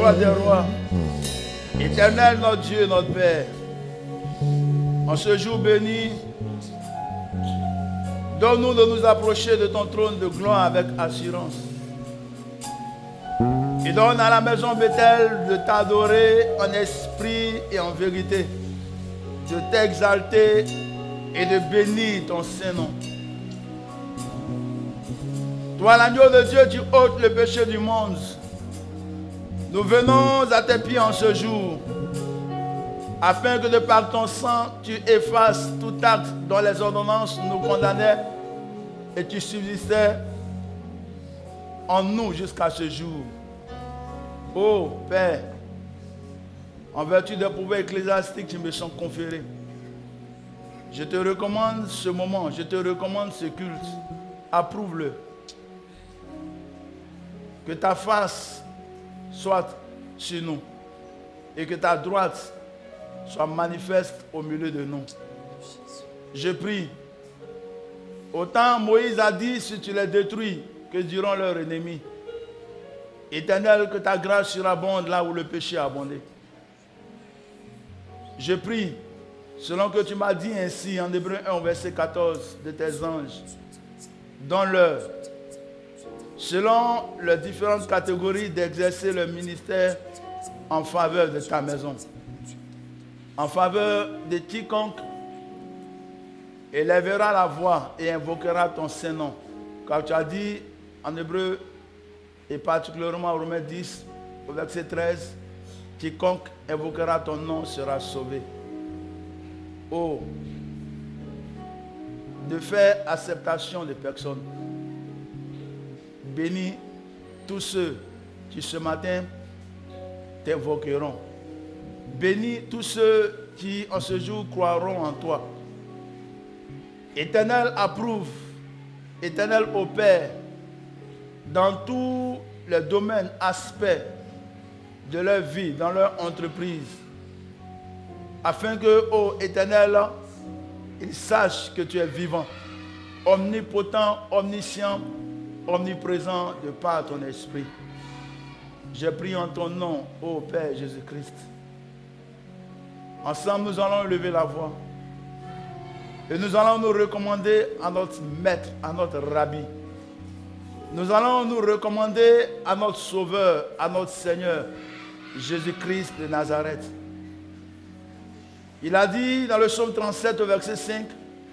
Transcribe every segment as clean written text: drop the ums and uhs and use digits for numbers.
roi des rois, éternel notre Dieu, notre Père, en ce jour béni, donne-nous de nous approcher de ton trône de gloire avec assurance. Et donne à la maison Bethel de t'adorer en esprit et en vérité, de t'exalter et de bénir ton Saint-Nom. Toi, l'agneau de Dieu, tu ôtes le péché du monde. Nous venons à tes pieds en ce jour, afin que de par ton sang, tu effaces tout acte dont les ordonnances nous condamnaient et tu subsistais en nous jusqu'à ce jour. Ô Père, en vertu des pouvoirs ecclésiastiques qui me sont conférés, je te recommande ce moment, je te recommande ce culte. Approuve-le. Que ta face soit sur nous et que ta droite soit manifeste au milieu de nous. Je prie. Autant Moïse a dit, si tu les détruis, que diront leurs ennemis. Éternel, que ta grâce surabonde là où le péché a abondé. Je prie, selon que tu m'as dit ainsi en Hébreux 1, verset 14, de tes anges, donne-leur, selon les différentes catégories, d'exercer le ministère en faveur de ta maison, en faveur de quiconque élèvera la voix et invoquera ton Saint-Nom. Car tu as dit en Hébreux, et particulièrement au Romains 10, au verset 13, quiconque invoquera ton nom sera sauvé. Oh, de faire acceptation des personnes. Bénis tous ceux qui ce matin t'invoqueront. Bénis tous ceux qui en ce jour croiront en toi. Éternel, approuve. Éternel, opère dans tous les domaines, aspects de leur vie, dans leur entreprise, afin que, ô Éternel, ils sachent que tu es vivant, omnipotent, omniscient, omniprésent de par ton esprit. Je prie en ton nom, ô Père Jésus-Christ. Ensemble, nous allons lever la voix et nous allons nous recommander à notre maître, à notre rabbi. Nous allons nous recommander à notre Sauveur, à notre Seigneur, Jésus-Christ de Nazareth. Il a dit dans le psaume 37, verset 5,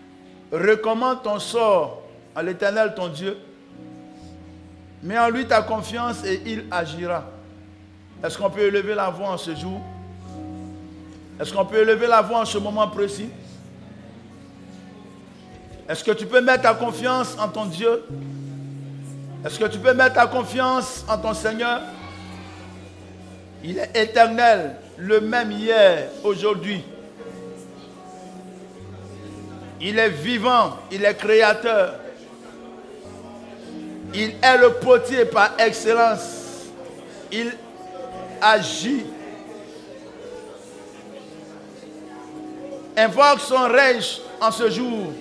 « Recommande ton sort à l'Éternel ton Dieu, mets en lui ta confiance et il agira. » Est-ce qu'on peut élever la voix en ce jour? Est-ce qu'on peut élever la voix en ce moment précis? Est-ce que tu peux mettre ta confiance en ton Dieu? Est-ce que tu peux mettre ta confiance en ton Seigneur? Il est éternel, le même hier, aujourd'hui. Il est vivant, il est créateur. Il est le potier par excellence. Il agit. Invoque son règne en ce jour.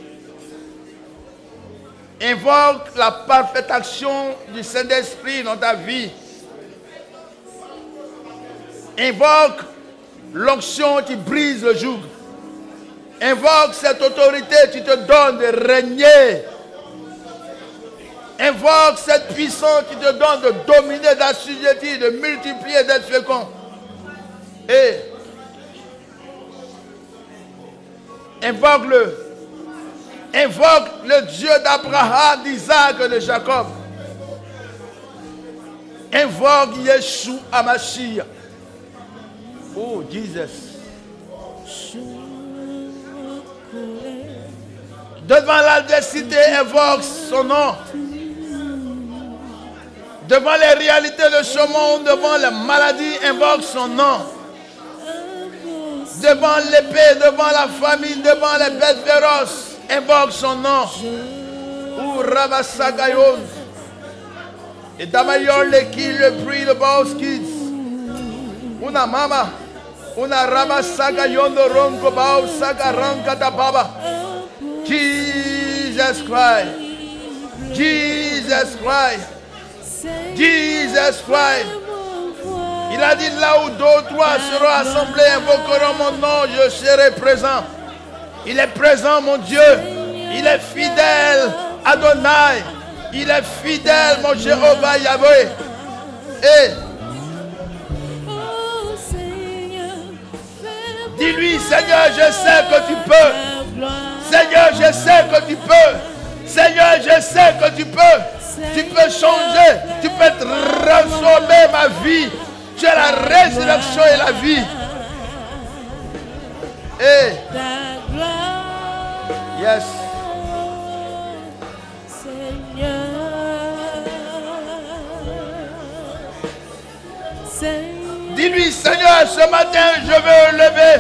Invoque la parfaite action du Saint-Esprit dans ta vie. Invoque l'onction qui brise le joug. Invoque cette autorité qui te donne de régner. Invoque cette puissance qui te donne de dominer, d'assujettir, de multiplier, d'être fécond. Et invoque-le. Invoque le Dieu d'Abraham, d'Isaac et de Jacob. Invoque Yeshua Hamashiach. Oh, Jesus. Devant l'adversité, invoque son nom. Devant les réalités de ce monde, devant les maladies, invoque son nom. Devant l'épée, devant la famine, devant les bêtes féroces, invoque son nom. Ou Rabasagayon. Et Damayon le qui le prix de Baos Kids. Una mama. Una Rabasagayon de Ronko Bao Sagaranka da Baba. Jesus Christ. Jesus Christ. Jesus Christ. Il a dit là où 2 ou 3 seront assemblés, invoqueront mon nom, je serai présent. Il est présent, mon Dieu. Il est fidèle, Adonai. Il est fidèle, mon Jéhovah Yahweh. Et dis-lui, Seigneur, je sais que tu peux. Seigneur, je sais que tu peux. Seigneur, je sais que tu peux. Tu peux changer. Tu peux transformer ma vie. Tu es la résurrection et la vie. Et yes. Dis-lui, Seigneur, ce matin, je veux lever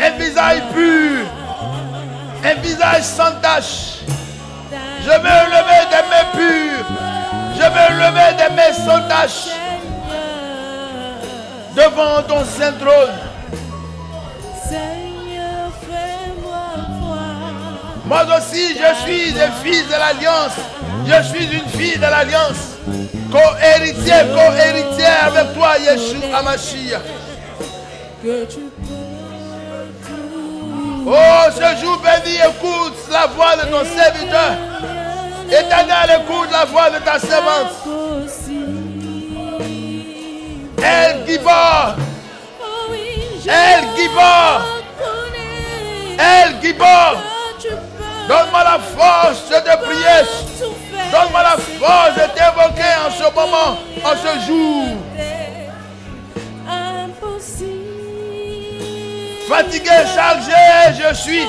un visage pur, un visage sans tache. Je veux lever des mains pures. Je veux lever des mains sans tache devant ton saint trône. Moi aussi, je suis un fils de l'Alliance. Je suis une fille de l'Alliance. Co-héritier, co-héritière avec toi, Yeshua Hamashiach. Oh, ce jour béni, écoute la voix de ton serviteur. Éternel, écoute la voix de ta servante. El Gibor. El Gibor. El Gibor. Donne-moi la force de prier. Donne-moi la force de t'évoquer en ce moment, en ce jour. Fatigué, chargé, je suis.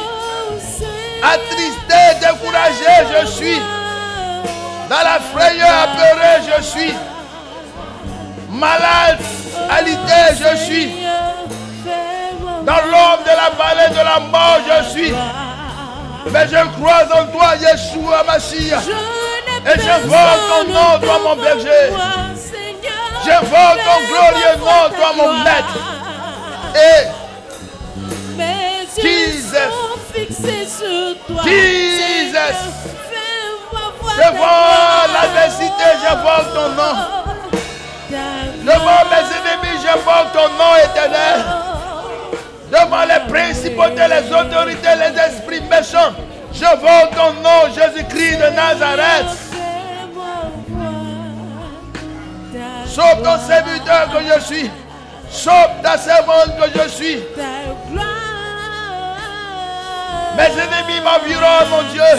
Attristé, découragé, je suis. Dans la frayeur, apeuré, je suis. Malade, alité, je suis. Dans l'ombre de la vallée de la mort, je suis. Mais je crois en toi, Yeshua Mashiach. Et j'invoque ton nom, toi mon berger. J'invoque ton glorieux nom, toi mon maître. Et Jesus. Jesus. Devant l'adversité, j'invoque ton nom. Devant mes ennemis, j'invoque ton nom éternel. Devant les principautés, les autorités, les esprits méchants, j'invoque ton nom, Jésus-Christ de Nazareth. Sauve ton serviteur que je suis. Sauve ta servante que je suis. Mes ennemis m'environnent, mon Dieu.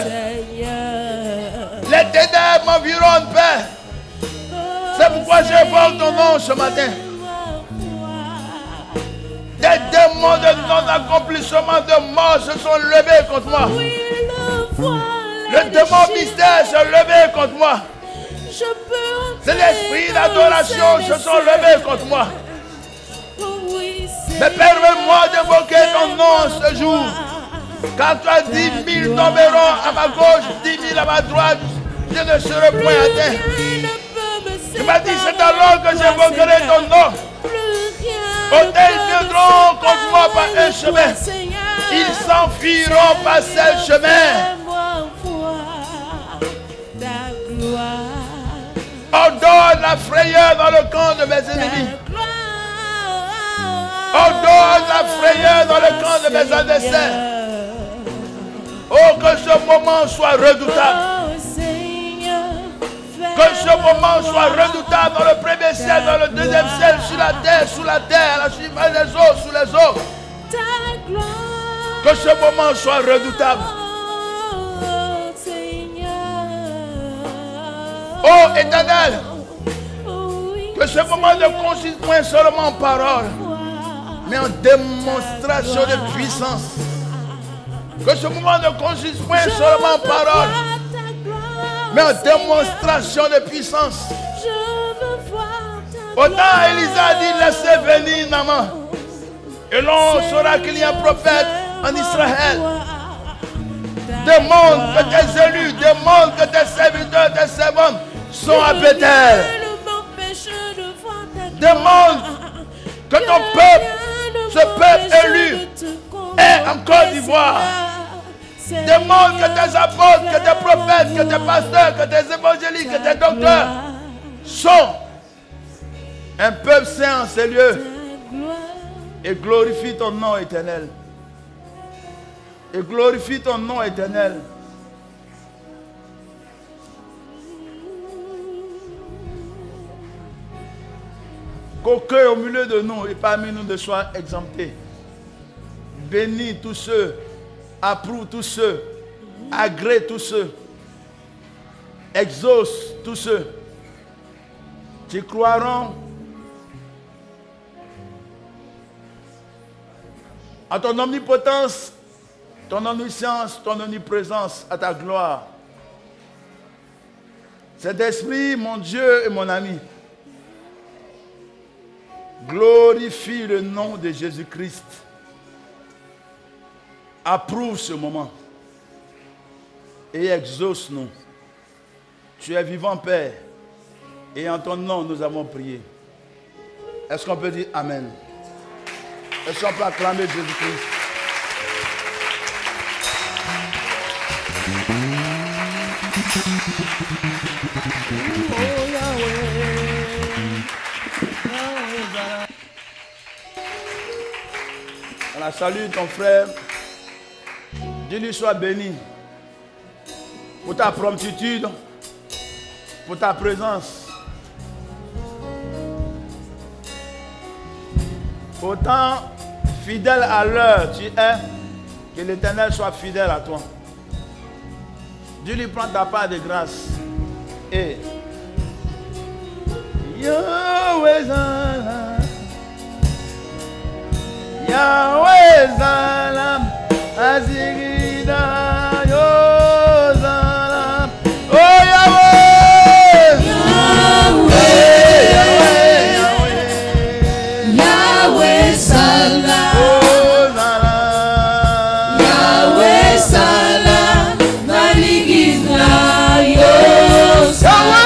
Les ténèbres m'environnent, Père. C'est pourquoi j'invoque ton nom ce matin. Des démons de non-accomplissement de mort se sont levés contre moi. Le démon mystère se levé contre moi. C'est l'esprit d'adoration se sont levés contre moi. Mais permets-moi d'évoquer ton nom ce jour. Quand tu as 10 000 tomberont à ma gauche, 10 000 à ma droite, je ne serai point atteint. Tu m'as dit, c'est alors que j'évoquerai ton nom. Autant ils viendront contre moi par un chemin, ils s'enfuiront par ce chemin. Ordonne la frayeur dans le camp de mes ennemis. Ordonne la frayeur dans le camp de mes adversaires. Oh, que ce moment soit redoutable. Que ce moment soit redoutable dans le premier ciel, dans le deuxième ciel, sur la terre, sous la terre, à la surface des eaux, sous les eaux. Que ce moment soit redoutable. Oh Éternel, que ce moment ne consiste point seulement en parole, mais en démonstration de puissance. Que ce moment ne consiste point seulement en parole, mais en démonstration de puissance. Autant Élisa a dit, laissez venir Naaman. Et l'on saura qu'il y a un prophète en Israël. Demande que tes élus, demande que tes serviteurs, tes servantes sont à Bethel. Demande que ton peuple, ce peuple élu, est en Côte d'Ivoire. Demande que tes apôtres, que tes prophètes, que tes pasteurs, que tes évangéliques, que tes docteurs sont Un peuple saint en ces lieux. Et glorifie ton nom éternel. Et glorifie ton nom éternel. Qu'aucun au milieu de nous et parmi nous ne soit exempté. Bénis tous ceux, approuve tous ceux, agrée tous ceux, exauce tous ceux qui croiront à ton omnipotence, ton omniscience, ton omniprésence, à ta gloire. Cet esprit, mon Dieu et mon ami, glorifie le nom de Jésus-Christ. Approuve ce moment et exauce-nous. Tu es vivant, Père, et en ton nom nous avons prié. Est-ce qu'on peut dire Amen? Est-ce qu'on peut acclamer Jésus-Christ? Oh, Allah, salue ton frère. Dis-lui sois béni pour ta promptitude, pour ta présence. Autant fidèle à l'heure tu es, que l'Éternel soit fidèle à toi. Dis-lui prends ta part de grâce. Et Yahweh Zalam, Yahweh Zalam, Azigida Yo Zalam, oh Yahweh, Yahweh, Yahweh, Yahweh Zalam, oh Zalam, Yahweh Zalam, Maligina Yo Zalam.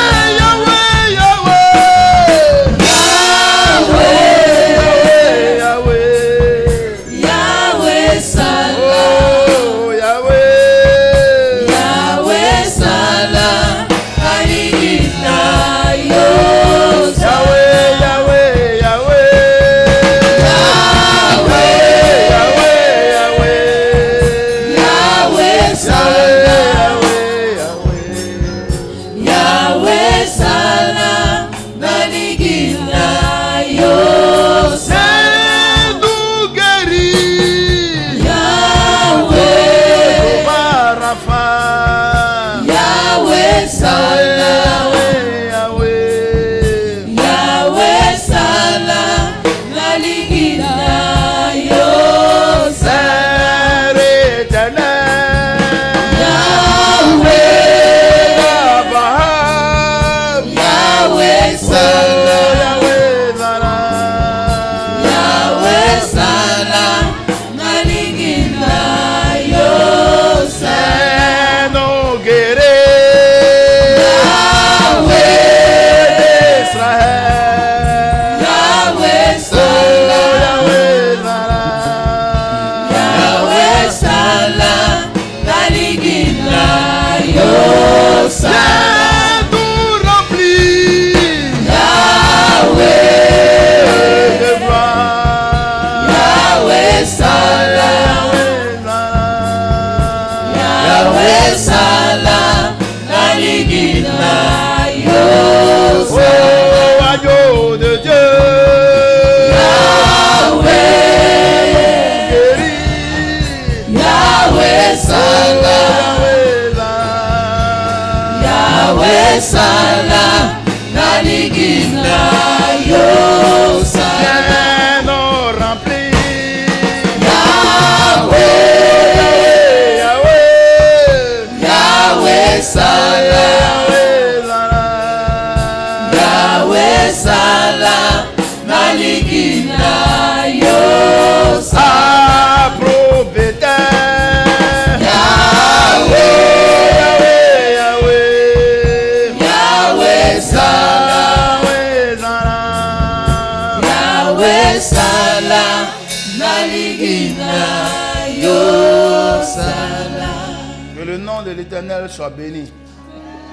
Que le nom de l'Éternel soit béni.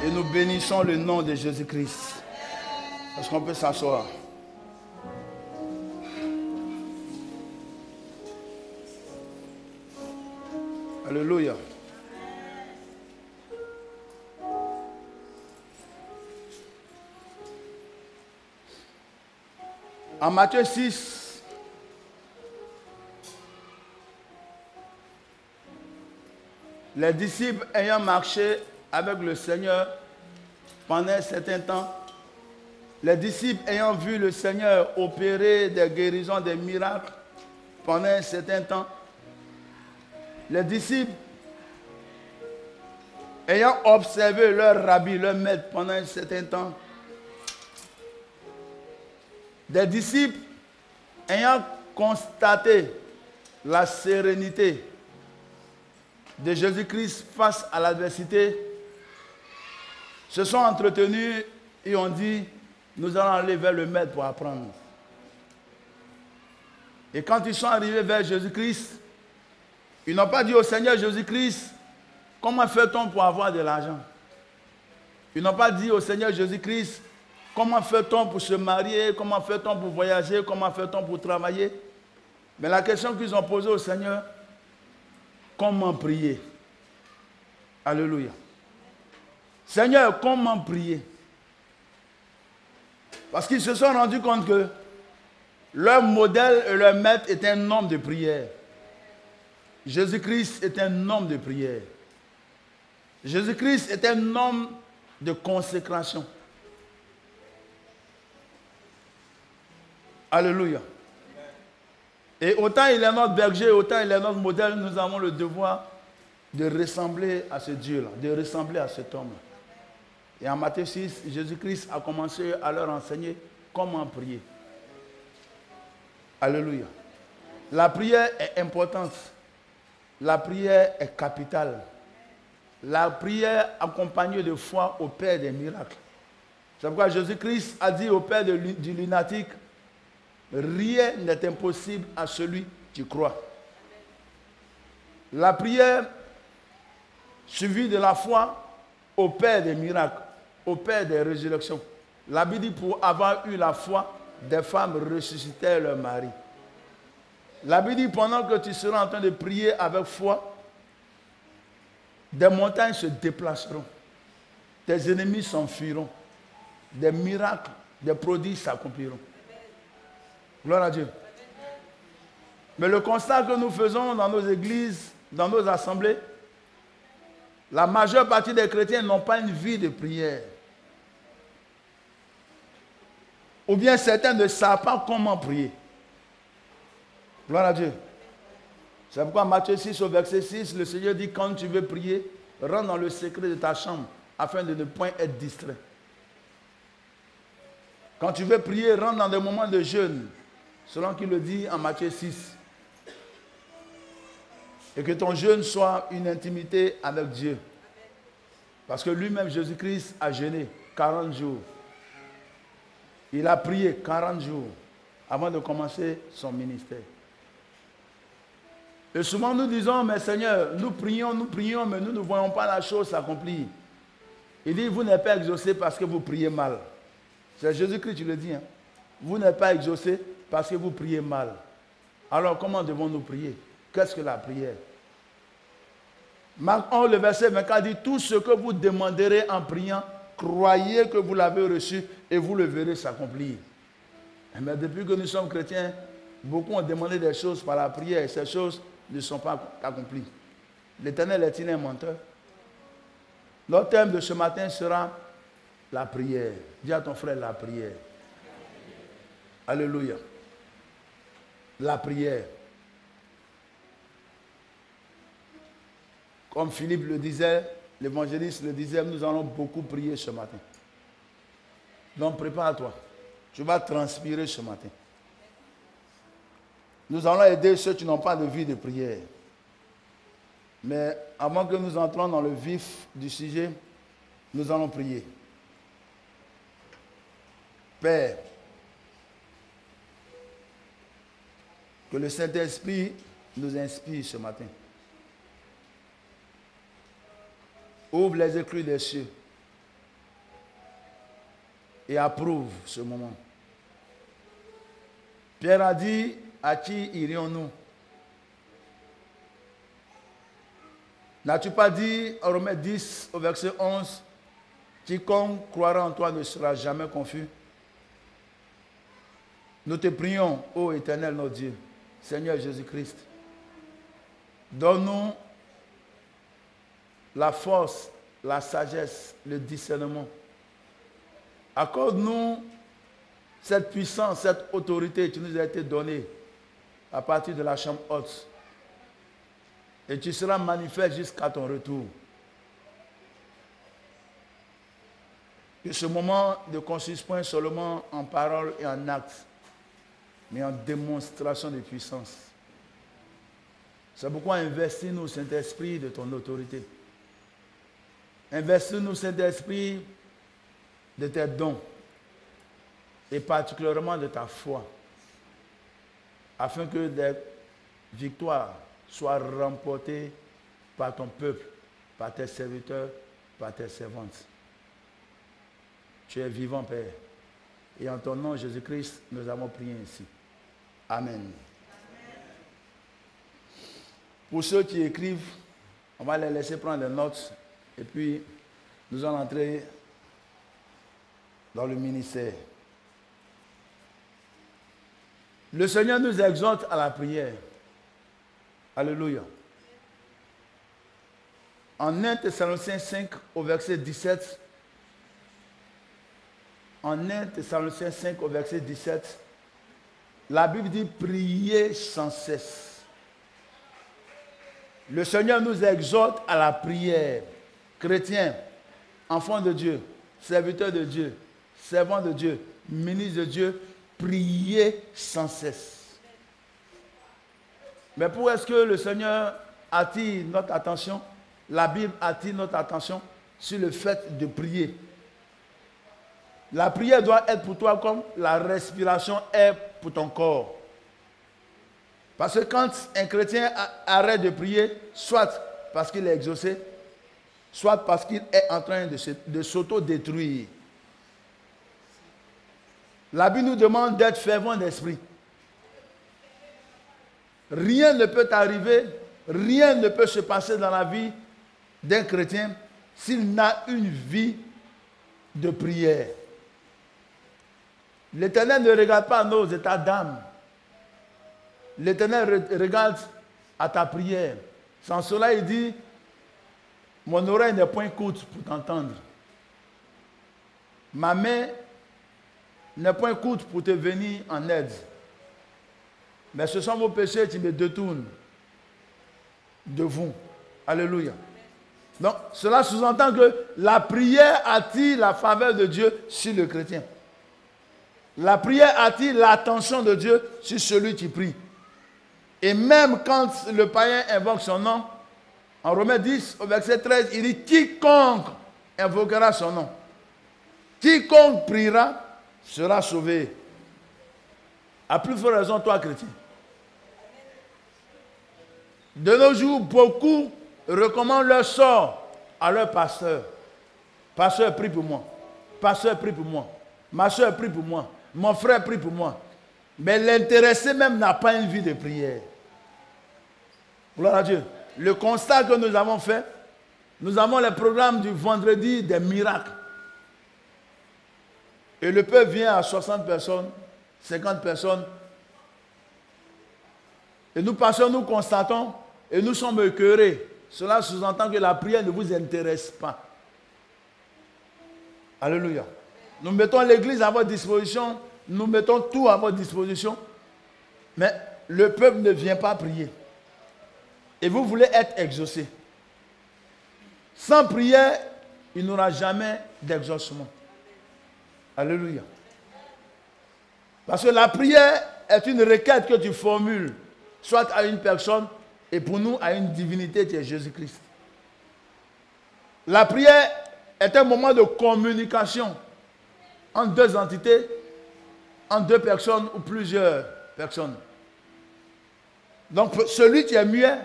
Et nous bénissons le nom de Jésus-Christ. Est-ce qu'on peut s'asseoir? Alléluia. En Matthieu 6, les disciples ayant marché avec le Seigneur pendant un certain temps, les disciples ayant vu le Seigneur opérer des guérisons, des miracles pendant un certain temps, les disciples ayant observé leur rabbi, leur maître pendant un certain temps, des disciples ayant constaté la sérénité de Jésus-Christ face à l'adversité, se sont entretenus et ont dit, nous allons aller vers le maître pour apprendre. Et quand ils sont arrivés vers Jésus-Christ, ils n'ont pas dit au Seigneur Jésus-Christ, comment fait-on pour avoir de l'argent? Ils n'ont pas dit au Seigneur Jésus-Christ, comment fait-on pour se marier? Comment fait-on pour voyager? Comment fait-on pour travailler? Mais la question qu'ils ont posée au Seigneur, comment prier? Alléluia. Seigneur, comment prier? Parce qu'ils se sont rendus compte que leur modèle et leur maître est un homme de prière. Jésus-Christ est un homme de prière. Jésus-Christ est un homme de consécration. Alléluia. Et autant il est notre berger, autant il est notre modèle, nous avons le devoir de ressembler à ce Dieu-là, de ressembler à cet homme-là. Et en Matthieu 6, Jésus-Christ a commencé à leur enseigner comment prier. Alléluia. La prière est importante. La prière est capitale. La prière accompagnée de foi au Père des miracles. C'est pourquoi Jésus-Christ a dit au Père du lunatique, rien n'est impossible à celui qui croit. La prière suivie de la foi au Père des miracles, au Père des résurrections. La Bible dit pour avoir eu la foi, des femmes ressuscitèrent leur mari. La Bible dit pendant que tu seras en train de prier avec foi, des montagnes se déplaceront, tes ennemis s'enfuiront, des miracles, des prodiges s'accompliront. Gloire à Dieu. Mais le constat que nous faisons dans nos églises, dans nos assemblées, la majeure partie des chrétiens n'ont pas une vie de prière. Ou bien certains ne savent pas comment prier. Gloire à Dieu. C'est pourquoi Matthieu 6 au verset 6, le Seigneur dit, quand tu veux prier, rentre dans le secret de ta chambre, afin de ne point être distrait. Quand tu veux prier, rentre dans des moments de jeûne, selon qu'il le dit en Matthieu 6. Et que ton jeûne soit une intimité avec Dieu. Parce que lui-même, Jésus-Christ, a jeûné 40 jours. Il a prié 40 jours avant de commencer son ministère. Et souvent nous disons, mais Seigneur, nous prions, mais nous ne voyons pas la chose s'accomplir. Il dit, vous n'êtes pas exaucé parce que vous priez mal. C'est Jésus-Christ qui le dit. Hein? Vous n'êtes pas exaucé parce que vous priez mal. Alors comment devons-nous prier? Qu'est-ce que la prière? Marc 11, le verset 24 dit, tout ce que vous demanderez en priant, croyez que vous l'avez reçu et vous le verrez s'accomplir. Mais depuis que nous sommes chrétiens, beaucoup ont demandé des choses par la prière et ces choses ne sont pas accomplies. L'Éternel est-il un menteur? Notre thème de ce matin sera la prière. Dis à ton frère la prière. Alléluia. La prière. Comme Philippe le disait, l'évangéliste le disait, nous allons beaucoup prier ce matin. Donc prépare-toi. Tu vas transpirer ce matin. Nous allons aider ceux qui n'ont pas de vie de prière. Mais avant que nous entrons dans le vif du sujet, nous allons prier. Père, que le Saint-Esprit nous inspire ce matin. Ouvre les écluses des cieux et approuve ce moment. Pierre a dit, à qui irions-nous? N'as-tu pas dit en Romains 10 au verset 11, quiconque croira en toi ne sera jamais confus? Nous te prions, ô Éternel notre Dieu, Seigneur Jésus-Christ, donne-nous la force, la sagesse, le discernement. Accorde-nous cette puissance, cette autorité qui nous a été donnée à partir de la chambre haute. Et tu seras manifeste jusqu'à ton retour. Que ce moment ne consiste point seulement en paroles et en actes, mais en démonstration de puissance. C'est pourquoi investis-nous, Saint-Esprit, de ton autorité. Investis-nous, Saint-Esprit, de tes dons, et particulièrement de ta foi, afin que des victoires soient remportées par ton peuple, par tes serviteurs, par tes servantes. Tu es vivant, Père. Et en ton nom, Jésus-Christ, nous avons prié ainsi. Amen. Pour ceux qui écrivent, on va les laisser prendre des notes et puis nous allons entrer dans le ministère. Le Seigneur nous exhorte à la prière. Alléluia. En 1 Thessaloniciens 5 au verset 17, en 1 Thessaloniciens 5 au verset 17, la Bible dit priez sans cesse. Le Seigneur nous exhorte à la prière. Chrétiens, enfants de Dieu, serviteurs de Dieu, servants de Dieu, ministres de Dieu, priez sans cesse. Mais pour est-ce que le Seigneur attire notre attention? La Bible attire notre attention sur le fait de prier. La prière doit être pour toi comme la respiration est pour ton corps. Parce que quand un chrétien arrête de prier, soit parce qu'il est exaucé, soit parce qu'il est en train de s'auto-détruire. La Bible nous demande d'être fervent d'esprit. Rien ne peut arriver, rien ne peut se passer dans la vie d'un chrétien s'il n'a une vie de prière. L'Éternel ne regarde pas nos états d'âme. L'Éternel regarde à ta prière. Sans cela, il dit, mon oreille n'est point courte pour t'entendre. Ma main n'est point courte pour te venir en aide. Mais ce sont vos péchés qui me détournent de vous. Alléluia. Donc, cela sous-entend que la prière attire la faveur de Dieu sur le chrétien. La prière attire l'attention de Dieu sur celui qui prie. Et même quand le païen invoque son nom, en Romains 10, au verset 13, il dit « Quiconque invoquera son nom, quiconque priera, sera sauvé. » À plus forte raison, toi, chrétien. De nos jours, beaucoup recommandent leur sort à leur pasteur. Pasteur, prie pour moi. Pasteur, prie pour moi. Ma soeur, prie pour moi. Mon frère, prie pour moi. Mais l'intéressé même n'a pas une vie de prière. Gloire à Dieu. Le constat que nous avons fait, nous avons le programme du vendredi des miracles. Et le peuple vient à 60 personnes, 50 personnes. Et nous passons, nous constatons, et nous sommes écœurés. Cela sous-entend que la prière ne vous intéresse pas. Alléluia. Nous mettons l'église à votre disposition, nous mettons tout à votre disposition, mais le peuple ne vient pas prier. Et vous voulez être exaucé. Sans prière, il n'y aura jamais d'exaucement. Alléluia. Parce que la prière est une requête que tu formules, soit à une personne, et pour nous, à une divinité qui est Jésus-Christ. La prière est un moment de communication entre deux entités, entre deux personnes ou plusieurs personnes. Donc, celui qui est muet,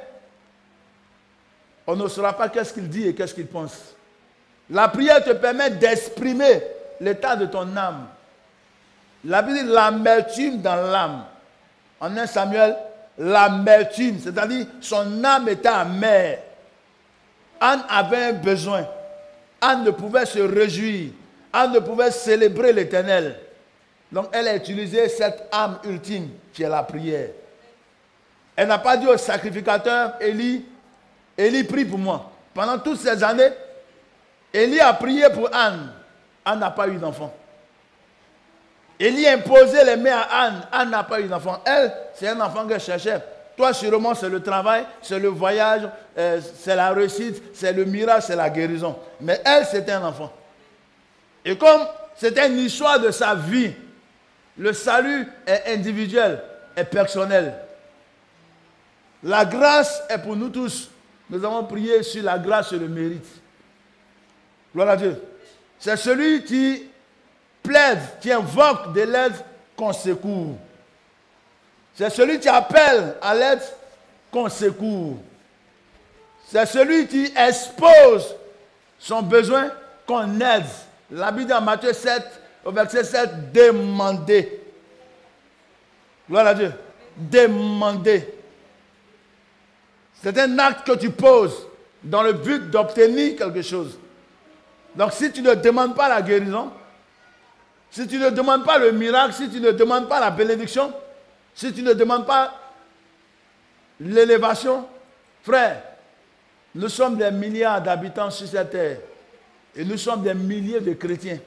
on ne saura pas qu'est-ce qu'il dit et qu'est-ce qu'il pense. La prière te permet d'exprimer l'état de ton âme. La Bible dit l'amertume dans l'âme. En 1 Samuel, l'amertume, c'est-à-dire son âme était amère. Anne avait un besoin. Anne ne pouvait se réjouir. Anne ne pouvait célébrer l'Éternel. Donc elle a utilisé cette âme ultime qui est la prière. Elle n'a pas dit au sacrificateur, Élie, prie pour moi. Pendant toutes ces années, Élie a prié pour Anne. Anne n'a pas eu d'enfant. Élie a imposé les mains à Anne. Anne n'a pas eu d'enfant. Elle, c'est un enfant qu'elle cherchait. Toi, sûrement, c'est le travail, c'est le voyage, c'est la réussite, c'est le miracle, c'est la guérison. Mais elle, c'était un enfant. Et comme c'était une histoire de sa vie, le salut est individuel, est personnel. La grâce est pour nous tous. Nous avons prié sur la grâce et le mérite. Gloire à Dieu. C'est celui qui plaide, qui invoque de l'aide qu'on secourt. C'est celui qui appelle à l'aide qu'on secourt. C'est celui qui expose son besoin qu'on aide. La Bible dit en Matthieu 7, au verset 7, demandez. Gloire à Dieu. Demandez. C'est un acte que tu poses dans le but d'obtenir quelque chose. Donc si tu ne demandes pas la guérison, si tu ne demandes pas le miracle, si tu ne demandes pas la bénédiction, si tu ne demandes pas l'élévation, frère, nous sommes des milliards d'habitants sur cette terre et nous sommes des milliers de chrétiens.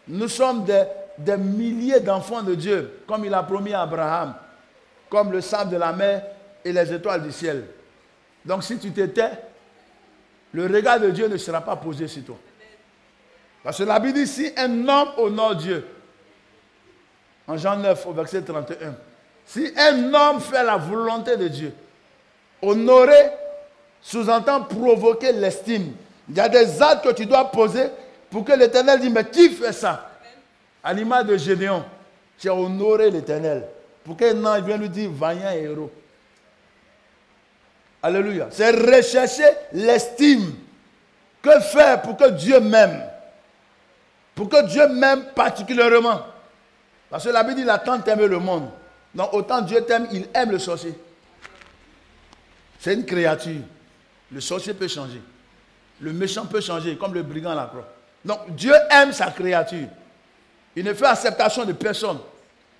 Nous sommes des milliers d'enfants de Dieu, comme il a promis à Abraham, comme le sable de la mer et les étoiles du ciel. Donc si tu te tais, le regard de Dieu ne sera pas posé sur toi. Parce que la Bible dit, si un homme honore Dieu, en Jean 9 au verset 31, si un homme fait la volonté de Dieu, honorer sous-entend provoquer l'estime. Il y a des actes que tu dois poser pour que l'Éternel dise, mais qui fait ça? À l'image de Gédéon, tu as honoré l'Éternel. Pour qu'un ange vienne lui dire, vaillant héros. Alléluia. C'est rechercher l'estime. Que faire pour que Dieu m'aime? Pour que Dieu m'aime particulièrement. Parce que la Bible dit, il a tant aimé le monde. Donc autant Dieu t'aime, il aime le sorcier. C'est une créature. Le sorcier peut changer. Le méchant peut changer, comme le brigand à la croix. Donc Dieu aime sa créature. Il ne fait acceptation de personne.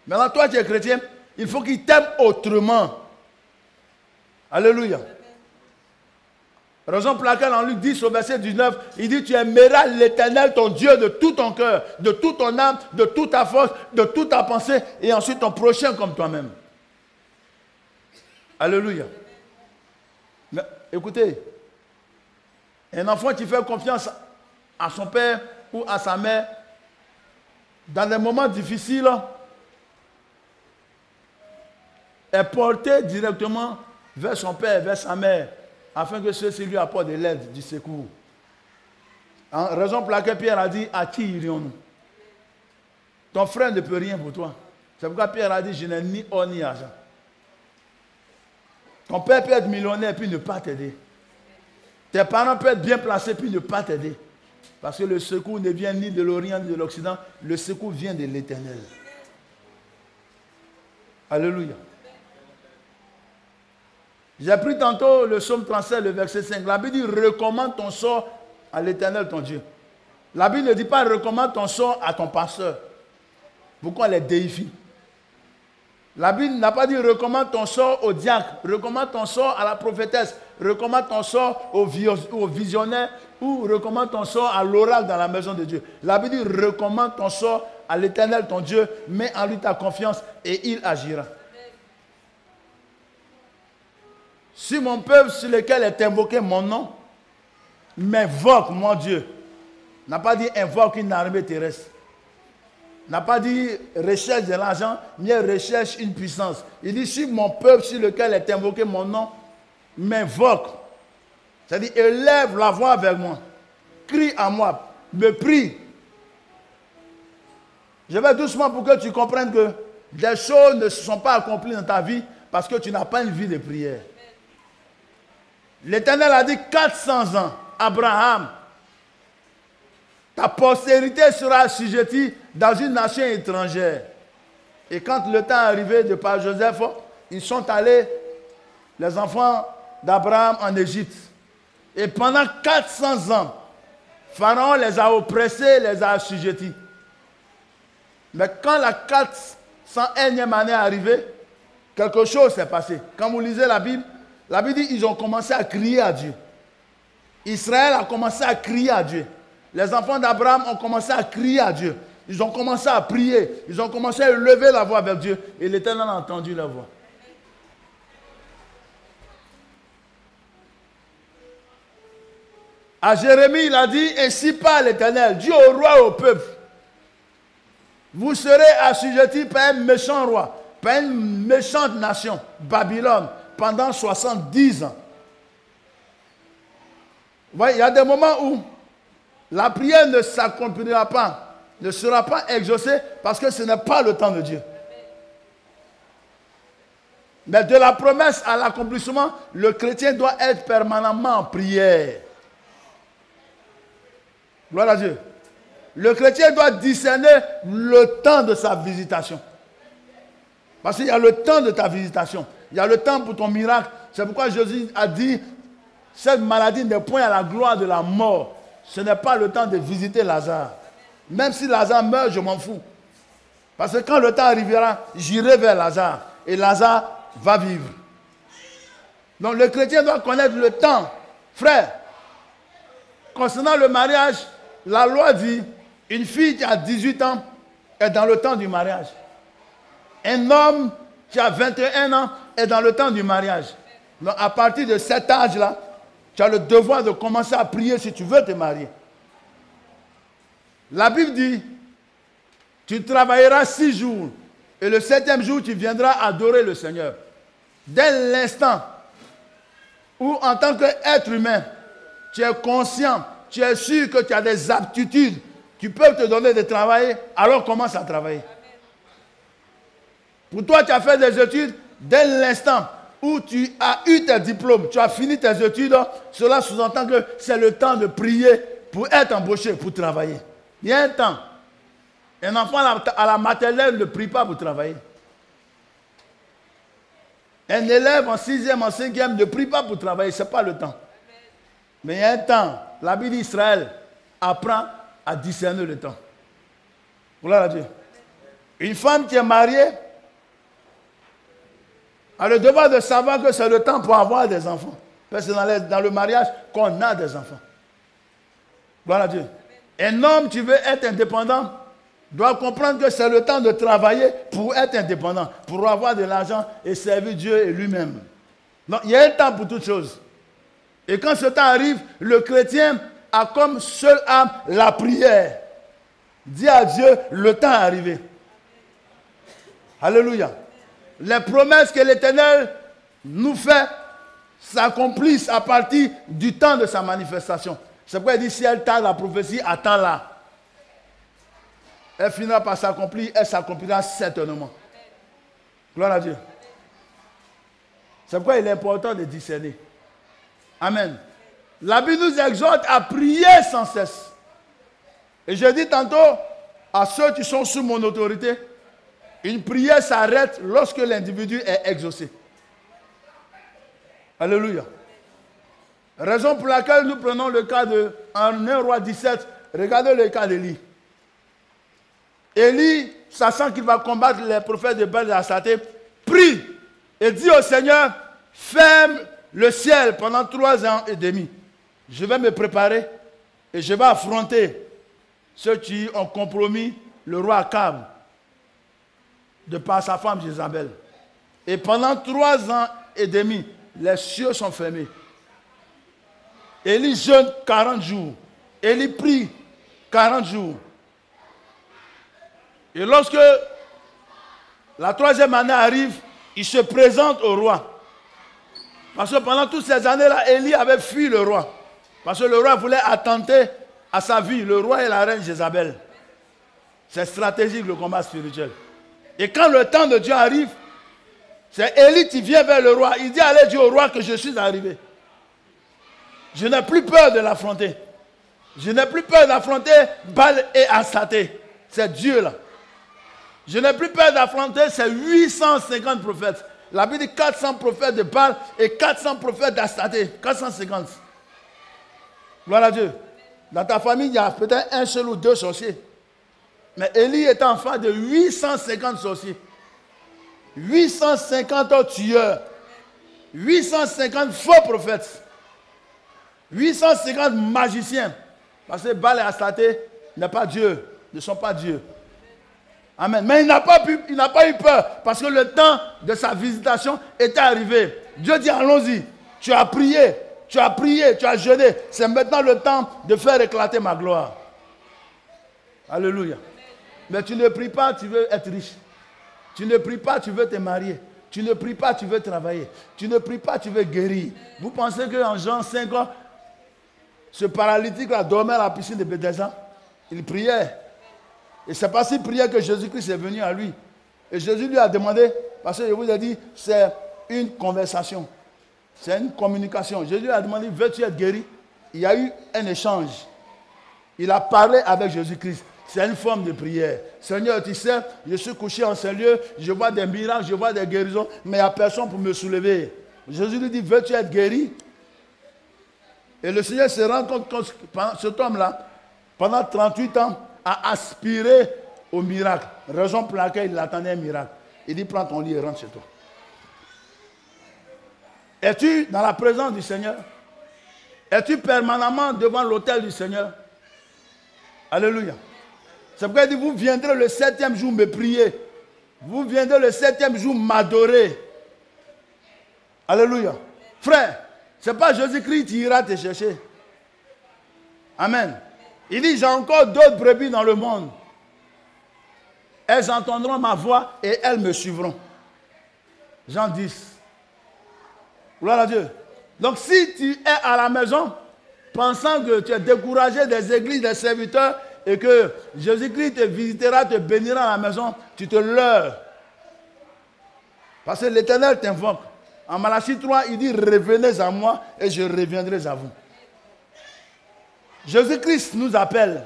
Maintenant, toi qui es chrétien, il faut qu'il t'aime autrement. Alléluia. Raison pour laquelle en Luc 10 au verset 19, il dit, tu aimeras l'Éternel ton Dieu de tout ton cœur, de toute ton âme, de toute ta force, de toute ta pensée, et ensuite ton prochain comme toi-même. Alléluia. Mais écoutez, un enfant qui fait confiance à son père ou à sa mère, dans des moments difficiles, est porté directement vers son père, vers sa mère, afin que ceux-ci lui apportent de l'aide, du secours. En raison pour laquelle Pierre a dit, à qui irions-nous? Ton frère ne peut rien pour toi. C'est pourquoi Pierre a dit, je n'ai ni or ni argent. Ton père peut être millionnaire puis ne pas t'aider. Tes parents peuvent être bien placés puis ne pas t'aider. Parce que le secours ne vient ni de l'Orient ni de l'Occident. Le secours vient de l'Éternel. Alléluia. J'ai pris tantôt le psaume 37, le verset 5. La Bible dit, recommande ton sort à l'Éternel ton Dieu. La Bible ne dit pas, recommande ton sort à ton pasteur. Pourquoi les déifie? La Bible n'a pas dit, recommande ton sort au diacre, recommande ton sort à la prophétesse, recommande ton sort au visionnaire ou recommande ton sort à l'oracle dans la maison de Dieu. La Bible dit, recommande ton sort à l'Éternel ton Dieu, mets en lui ta confiance et il agira. Si mon peuple sur lequel est invoqué mon nom, m'invoque mon Dieu, n'a pas dit invoque une armée terrestre, n'a pas dit recherche de l'argent, mais recherche une puissance. Il dit si mon peuple sur lequel est invoqué mon nom, m'invoque, c'est-à-dire élève la voix vers moi, crie à moi, me prie. Je vais doucement pour que tu comprennes que des choses ne se sont pas accomplies dans ta vie parce que tu n'as pas une vie de prière. L'Éternel a dit 400 ans, Abraham, ta postérité sera assujettie dans une nation étrangère. Et quand le temps est arrivé de par Joseph, ils sont allés, les enfants d'Abraham, en Égypte. Et pendant 400 ans, Pharaon les a oppressés, les a assujettis. Mais quand la 401e année est arrivée, quelque chose s'est passé. Quand vous lisez la Bible dit qu'ils ont commencé à crier à Dieu. Israël a commencé à crier à Dieu. Les enfants d'Abraham ont commencé à crier à Dieu. Ils ont commencé à prier. Ils ont commencé à lever la voix vers Dieu. Et l'Éternel a entendu leur voix. À Jérémie, il a dit, ainsi parle l'Éternel, Dieu au roi et au peuple. Vous serez assujettis par un méchant roi, par une méchante nation, Babylone, pendant 70 ans. Vous voyez, il y a des moments où la prière ne s'accomplira pas, ne sera pas exaucée parce que ce n'est pas le temps de Dieu. Mais de la promesse à l'accomplissement, le chrétien doit être permanemment en prière. Gloire à Dieu. Le chrétien doit discerner le temps de sa visitation. Parce qu'il y a le temps de ta visitation. Il y a le temps pour ton miracle. C'est pourquoi Jésus a dit, cette maladie n'est point à la gloire de la mort. Ce n'est pas le temps de visiter Lazare. Même si Lazare meurt, je m'en fous. Parce que quand le temps arrivera, j'irai vers Lazare. Et Lazare va vivre. Donc le chrétien doit connaître le temps. Frère, concernant le mariage, la loi dit, une fille qui a 18 ans est dans le temps du mariage. Un homme qui a 21 ans est dans le temps du mariage. Donc à partir de cet âge-là, tu as le devoir de commencer à prier si tu veux te marier. La Bible dit, tu travailleras 6 jours et le 7e jour, tu viendras adorer le Seigneur. Dès l'instant où, en tant qu'être humain, tu es conscient, tu es sûr que tu as des aptitudes qui peuvent te donner de travailler, alors commence à travailler. Pour toi, tu as fait des études, dès l'instant où tu as eu tes diplômes, tu as fini tes études, cela sous-entend que c'est le temps de prier pour être embauché, pour travailler. Il y a un temps. Un enfant à la maternelle ne prie pas pour travailler. Un élève en 6e, en 5e ne prie pas pour travailler, ce n'est pas le temps. Mais il y a un temps. La Bible d'Israël apprend à discerner le temps. Gloire à Dieu. Une femme qui est mariée a le devoir de savoir que c'est le temps pour avoir des enfants. Parce que c'est dans le mariage qu'on a des enfants. Gloire à Dieu. Un homme qui veut être indépendant doit comprendre que c'est le temps de travailler pour être indépendant, pour avoir de l'argent et servir Dieu et lui-même. Donc il y a un temps pour toutes choses. Et quand ce temps arrive, le chrétien a comme seule âme la prière. Dis à Dieu, le temps est arrivé. Alléluia. Les promesses que l'Éternel nous fait s'accomplissent à partir du temps de sa manifestation. C'est pourquoi il dit, si elle tarde la prophétie, attends-la. Elle finira par s'accomplir, elle s'accomplira certainement. Gloire à Dieu. C'est pourquoi il est important de discerner. Amen. La Bible nous exhorte à prier sans cesse. Et je dis tantôt à ceux qui sont sous mon autorité, une prière s'arrête lorsque l'individu est exaucé. Alléluia. Raison pour laquelle nous prenons le cas de, en 1 Roi 17, regardez le cas d'Élie. Élie, sachant qu'il va combattre les prophètes de Baal et d'Astarté, prie et dit au Seigneur, ferme le ciel pendant 3 ans et demi. Je vais me préparer et je vais affronter ceux qui ont compromis le roi Akab de par sa femme Jézabel. Et pendant 3 ans et demi, les cieux sont fermés. Élie jeûne 40 jours. Élie prie 40 jours. Et lorsque la 3e année arrive, il se présente au roi. Parce que pendant toutes ces années-là, Élie avait fui le roi. Parce que le roi voulait attenter à sa vie, le roi et la reine Jézabel. C'est stratégique le combat spirituel. Et quand le temps de Dieu arrive, c'est Élie qui vient vers le roi. Il dit, allez dire au roi que je suis arrivé. Je n'ai plus peur de l'affronter. Je n'ai plus peur d'affronter Baal et Astarté. C'est Dieu là. Je n'ai plus peur d'affronter ces 850 prophètes. La Bible dit 400 prophètes de Baal et 400 prophètes d'Astarté. 450. Gloire à Dieu. Dans ta famille, il y a peut-être un seul ou deux sorciers. Mais Élie est enfant de 850 sorciers. 850 tueurs. 850 faux prophètes. 850 magiciens. Parce que Baal et Astarté n'est pas Dieu. Ne sont pas Dieu. Amen. Mais il n'a pas eu peur. Parce que le temps de sa visitation était arrivé. Dieu dit, allons-y. Tu as prié. Tu as prié. Tu as jeûné. C'est maintenant le temps de faire éclater ma gloire. Alléluia. Mais tu ne pries pas, tu veux être riche. Tu ne pries pas, tu veux te marier. Tu ne pries pas, tu veux travailler. Tu ne pries pas, tu veux guérir. Vous pensez qu'en Jean 5 ans, ce paralytique-là dormait à la piscine de Bethesda? Il priait. Et c'est parce qu'il priait que Jésus-Christ est venu à lui. Et Jésus lui a demandé, parce que je vous ai dit, c'est une conversation. C'est une communication. Jésus lui a demandé, veux-tu être guéri? Il y a eu un échange. Il a parlé avec Jésus-Christ. C'est une forme de prière. Seigneur, tu sais, je suis couché en ce lieu, je vois des miracles, je vois des guérisons, mais il n'y a personne pour me soulever. Jésus lui dit, veux-tu être guéri? Et le Seigneur se rend compte que cet homme-là, pendant 38 ans, a aspiré au miracle. Raison pour laquelle il attendait un miracle. Il dit, prends ton lit et rentre chez toi. Es-tu dans la présence du Seigneur? Es-tu permanemment devant l'autel du Seigneur? Alléluia. C'est pourquoi il dit, vous viendrez le 7e jour me prier. Vous viendrez le 7e jour m'adorer. Alléluia. Frère, ce n'est pas Jésus-Christ qui ira te chercher. Amen. Il dit, j'ai encore d'autres brebis dans le monde. Elles entendront ma voix et elles me suivront. Jean 10. Gloire à Dieu. Donc si tu es à la maison, pensant que tu es découragé des églises, des serviteurs, et que Jésus-Christ te visitera, te bénira à la maison, tu te leurres. Parce que l'Éternel t'invoque. En Malachie 3, il dit, revenez à moi et je reviendrai à vous. Jésus-Christ nous appelle.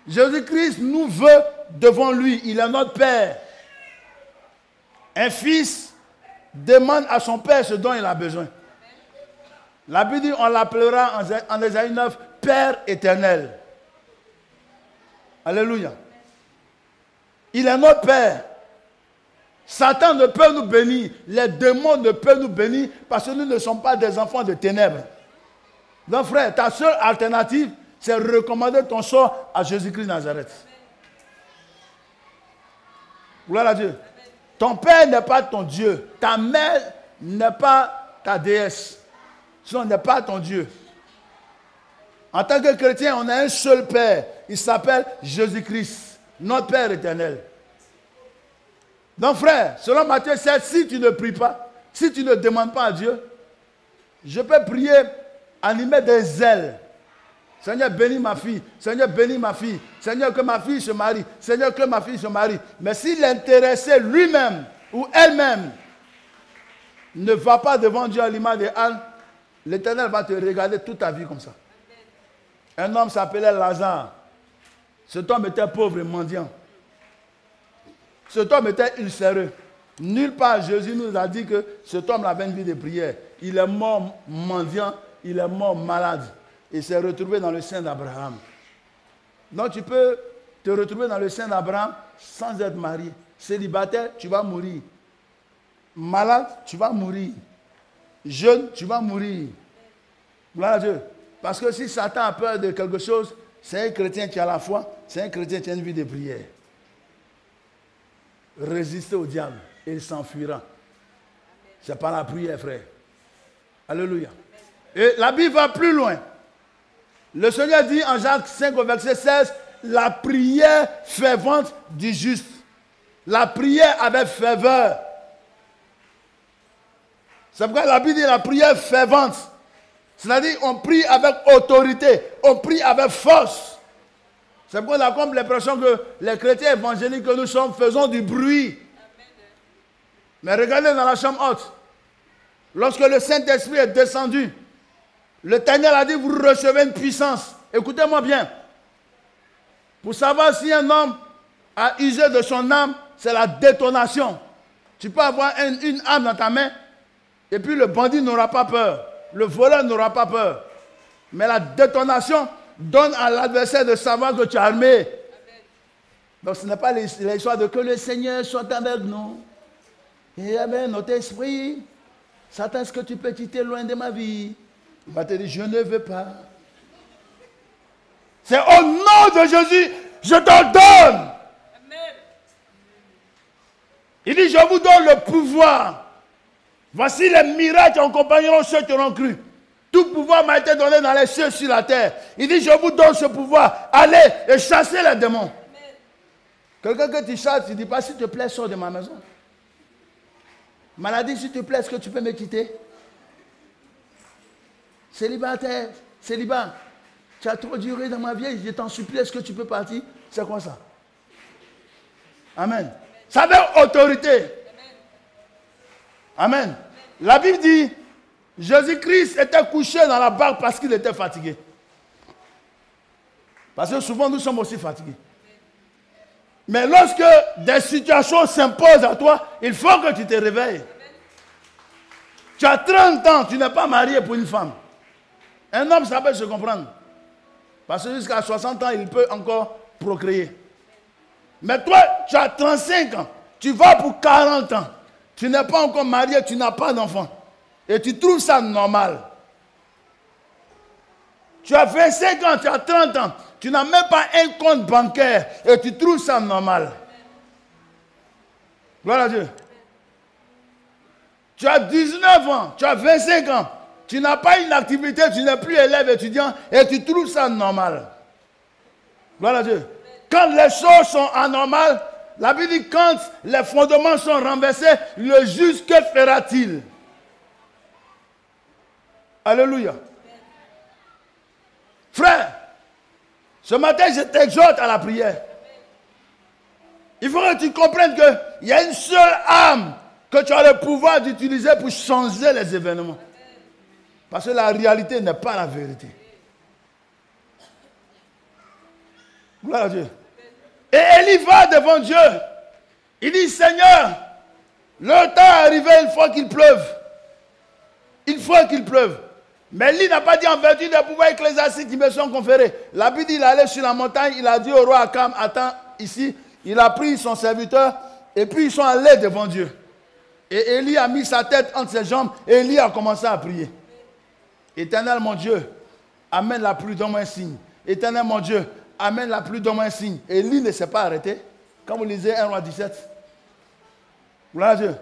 Jésus-Christ nous veut devant lui. Il est notre Père. Un fils demande à son Père ce dont il a besoin. La Bible dit, on l'appellera en Ésaïe 9, Père éternel. Alléluia. Il est notre Père. Satan ne peut nous bénir. Les démons ne peuvent nous bénir parce que nous ne sommes pas des enfants de ténèbres. Donc frère, ta seule alternative, c'est recommander ton sort à Jésus-Christ Nazareth. Gloire à Dieu. Ton père n'est pas ton Dieu. Ta mère n'est pas ta déesse. Ce n'est pas ton Dieu. En tant que chrétien, on a un seul Père. Il s'appelle Jésus-Christ, notre Père éternel. Donc frère, selon Matthieu 7, si tu ne pries pas, si tu ne demandes pas à Dieu, je peux prier, animer des ailes. Seigneur, bénis ma fille. Seigneur, bénis ma fille. Seigneur, que ma fille se marie. Seigneur, que ma fille se marie. Mais s'il l'intéressait lui-même ou elle-même ne va pas devant Dieu à l'image de Anne, l'Éternel va te regarder toute ta vie comme ça. Un homme s'appelait Lazare. Cet homme était pauvre et mendiant. Cet homme était ulcéreux. Nulle part Jésus nous a dit que cet homme avait une vie de prière. Il est mort mendiant, il est mort malade. Il s'est retrouvé dans le sein d'Abraham. Donc tu peux te retrouver dans le sein d'Abraham sans être marié. Célibataire, tu vas mourir. Malade, tu vas mourir. Jeune, tu vas mourir. Gloire à Dieu. Parce que si Satan a peur de quelque chose, c'est un chrétien qui a la foi, c'est un chrétien qui a une vie de prière. Résister au diable et il s'enfuira. C'est par la prière, frère. Alléluia. Et la Bible va plus loin. Le Seigneur dit en Jacques 5 au verset 16, la prière fervente du juste. La prière avec ferveur. C'est pourquoi la Bible dit la prière fervente. C'est-à-dire on prie avec autorité, on prie avec force. C'est pourquoi on a comme l'impression que les chrétiens évangéliques que nous sommes faisons du bruit. Mais regardez dans la chambre haute. Lorsque le Saint-Esprit est descendu, l'Éternel a dit, vous recevez une puissance. Écoutez-moi bien. Pour savoir si un homme a usé de son âme, c'est la détonation. Tu peux avoir une âme dans ta main, et puis le bandit n'aura pas peur. Le voleur n'aura pas peur. Mais la détonation donne à l'adversaire de savoir que tu es armé. Amen. Donc ce n'est pas l'histoire de que le Seigneur soit avec nous. Et avec notre esprit. Satan, est-ce que tu peux quitter loin de ma vie? Il va te dire, je ne veux pas. C'est au nom de Jésus, je t'ordonne. Il dit, je vous donne le pouvoir. Voici les miracles qui accompagneront ceux qui auront cru. Tout pouvoir m'a été donné dans les cieux sur la terre. Il dit, je vous donne ce pouvoir. Allez et chassez les démons. Quelqu'un que tu chasses, tu ne dis pas, s'il te plaît, sors de ma maison. Maladie, s'il te plaît, est-ce que tu peux me quitter? Célibataire, célibat. Tu as trop duré dans ma vie, je t'en supplie, est-ce que tu peux partir? C'est quoi ça? Amen. Ça veut autorité. Amen. La Bible dit, Jésus-Christ était couché dans la barque parce qu'il était fatigué. Parce que souvent nous sommes aussi fatigués. Mais lorsque des situations s'imposent à toi, il faut que tu te réveilles. Tu as 30 ans, tu n'es pas marié pour une femme. Un homme, ça peut se comprendre. Parce que jusqu'à 60 ans, il peut encore procréer. Mais toi, tu as 35 ans, tu vas pour 40 ans. Tu n'es pas encore marié, tu n'as pas d'enfant. Et tu trouves ça normal. Tu as 25 ans, tu as 30 ans. Tu n'as même pas un compte bancaire. Et tu trouves ça normal. Gloire à Dieu. Tu as 19 ans, tu as 25 ans. Tu n'as pas une activité, tu n'es plus élève étudiant. Et tu trouves ça normal. Gloire à Dieu. Quand les choses sont anormales, la Bible dit quand les fondements sont renversés, le juste, que fera-t-il? Alléluia. Frère, ce matin, je t'exhorte à la prière. Il faut que tu comprennes qu'il y a une seule âme que tu as le pouvoir d'utiliser pour changer les événements. Parce que la réalité n'est pas la vérité. Gloire à Dieu. Et Élie va devant Dieu. Il dit, Seigneur, le temps est arrivé, il faut qu'il pleuve. Il faut qu'il pleuve. Mais Élie n'a pas dit en vertu des pouvoirs ecclésiastiques qui me sont conférés. La Bible dit, il allait sur la montagne, il a dit au roi Akam, attends ici. Il a pris son serviteur et puis ils sont allés devant Dieu. Et Élie a mis sa tête entre ses jambes et Élie a commencé à prier. Éternel mon Dieu, amène la pluie, donne-moi un signe. Éternel mon Dieu, amène la pluie, donne-moi un signe. Et Élie ne s'est pas arrêté. Quand vous lisez 1 roi 17. Gloire à Dieu.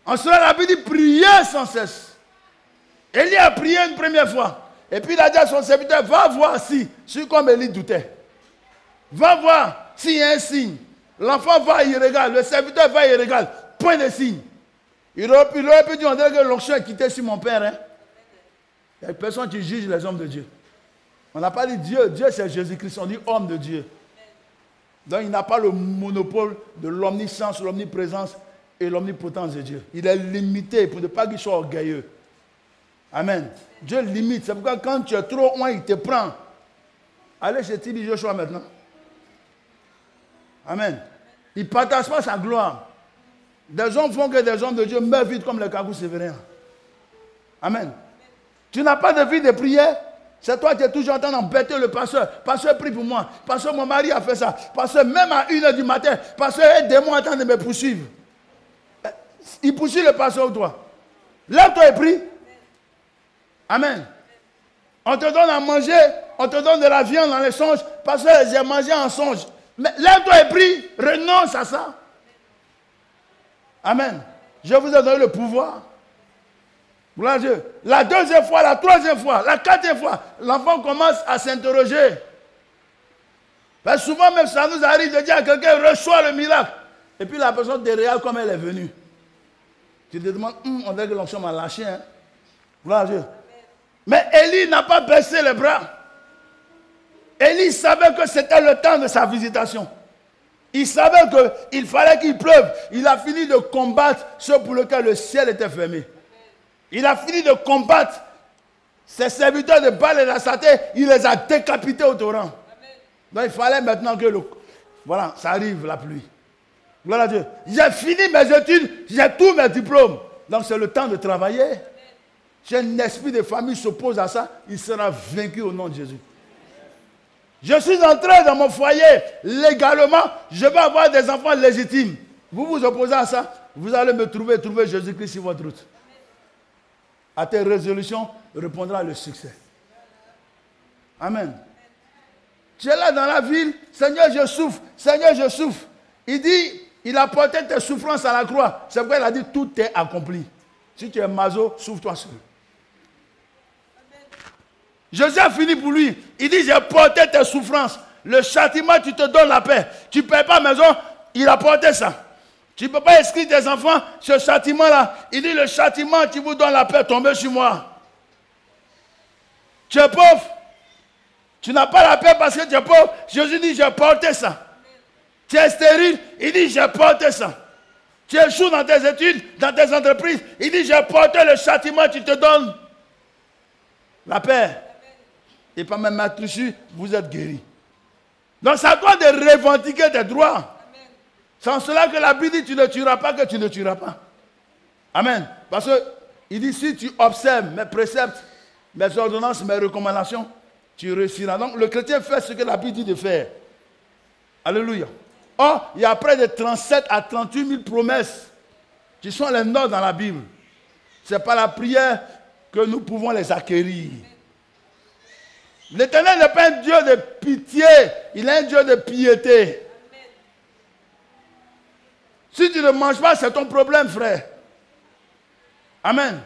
En cela, la Bible dit prier sans cesse. Élie a prié une première fois. Et puis il a dit à son serviteur, va voir si comme Élie doutait. Va voir s'il y a un signe. L'enfant va, il regarde. Le serviteur va, il regarde. Point de signe. Il aurait pu dire, on dirait que l'onction est quittée sur mon père. Hein? Il y a personne qui juge les hommes de Dieu. On n'a pas dit Dieu. Dieu c'est Jésus-Christ. On dit homme de Dieu. Donc il n'a pas le monopole de l'omniscience, l'omniprésence et l'omnipotence de Dieu. Il est limité pour ne pas qu'il soit orgueilleux. Amen. Dieu limite. C'est pourquoi quand tu es trop loin, il te prend. Allez chez Tibi Joshua maintenant. Amen. Il ne partage pas sa gloire. Des hommes font que des hommes de Dieu meurent vite comme les cagous sévériens. Amen. Tu n'as pas de vie de prière. C'est toi qui es toujours en train d'embêter le pasteur. Pasteur, prie pour moi. Pasteur, mon mari a fait ça. Pasteur, même à 1h du matin, pasteur, aide-moi en train de me poursuivre. Il poursuit le pasteur ou toi. Lève-toi et prie. Amen. On te donne à manger, on te donne de la viande dans les songes. Pasteur, j'ai mangé en songe. Mais lève-toi et prie. Renonce à ça. Amen. Je vous ai donné le pouvoir. Gloire à Dieu. La deuxième fois, la troisième fois, la quatrième fois, l'enfant commence à s'interroger. Parce que souvent même ça nous arrive de dire à quelqu'un, reçois le miracle. Et puis la personne te regarde comme elle est venue. Tu te demandes, on dirait que l'onction m'a lâché. Hein? Gloire à Dieu. Mais Élie n'a pas baissé les bras. Élie savait que c'était le temps de sa visitation. Il savait qu'il fallait qu'il pleuve. Il a fini de combattre ceux pour lesquels le ciel était fermé. Il a fini de combattre ses serviteurs de Baal et d'Astarté. Il les a décapités au torrent. Donc il fallait maintenant que voilà, ça arrive la pluie. Gloire à Dieu. J'ai fini mes études, j'ai tous mes diplômes. Donc c'est le temps de travailler. si un esprit de famille s'oppose à ça, il sera vaincu au nom de Jésus. Je suis entré dans mon foyer légalement, je vais avoir des enfants légitimes. Vous vous opposez à ça, vous allez me trouver Jésus-Christ sur votre route. À tes résolutions répondra le succès. Amen. Tu es là dans la ville, Seigneur, je souffre, Seigneur, je souffre. Il dit, il a porté tes souffrances à la croix. C'est pourquoi il a dit, tout est accompli. Si tu es maso, souffre-toi seul. Jésus a fini pour lui. Il dit, j'ai porté tes souffrances. Le châtiment, tu te donnes la paix. Tu ne payes pas maison, il a porté ça. Tu ne peux pas inscrire tes enfants, ce châtiment-là. Il dit, le châtiment qui vous donne la paix, tombez sur moi. Tu es pauvre. Tu n'as pas la paix parce que tu es pauvre. Jésus dit, j'ai porté ça. Tu es stérile. Il dit, j'ai porté ça. Tu échoues dans tes études, dans tes entreprises. Il dit, j'ai porté le châtiment, tu te donnes la paix. Et pas même à dessus, vous êtes guéris. Donc, c'est à toi de revendiquer tes droits. C'est en cela que la Bible dit, tu ne tueras pas, que tu ne tueras pas. Amen. Parce qu'il dit, si tu observes mes préceptes, mes ordonnances, mes recommandations, tu réussiras. Donc, le chrétien fait ce que la Bible dit de faire. Alléluia. Or, il y a près de 37 à 38 000 promesses qui sont les nôtres dans la Bible. C'est par la prière que nous pouvons les acquérir. L'Éternel n'est pas un Dieu de pitié, il est un Dieu de piété. Si tu ne manges pas, c'est ton problème, frère. Amen.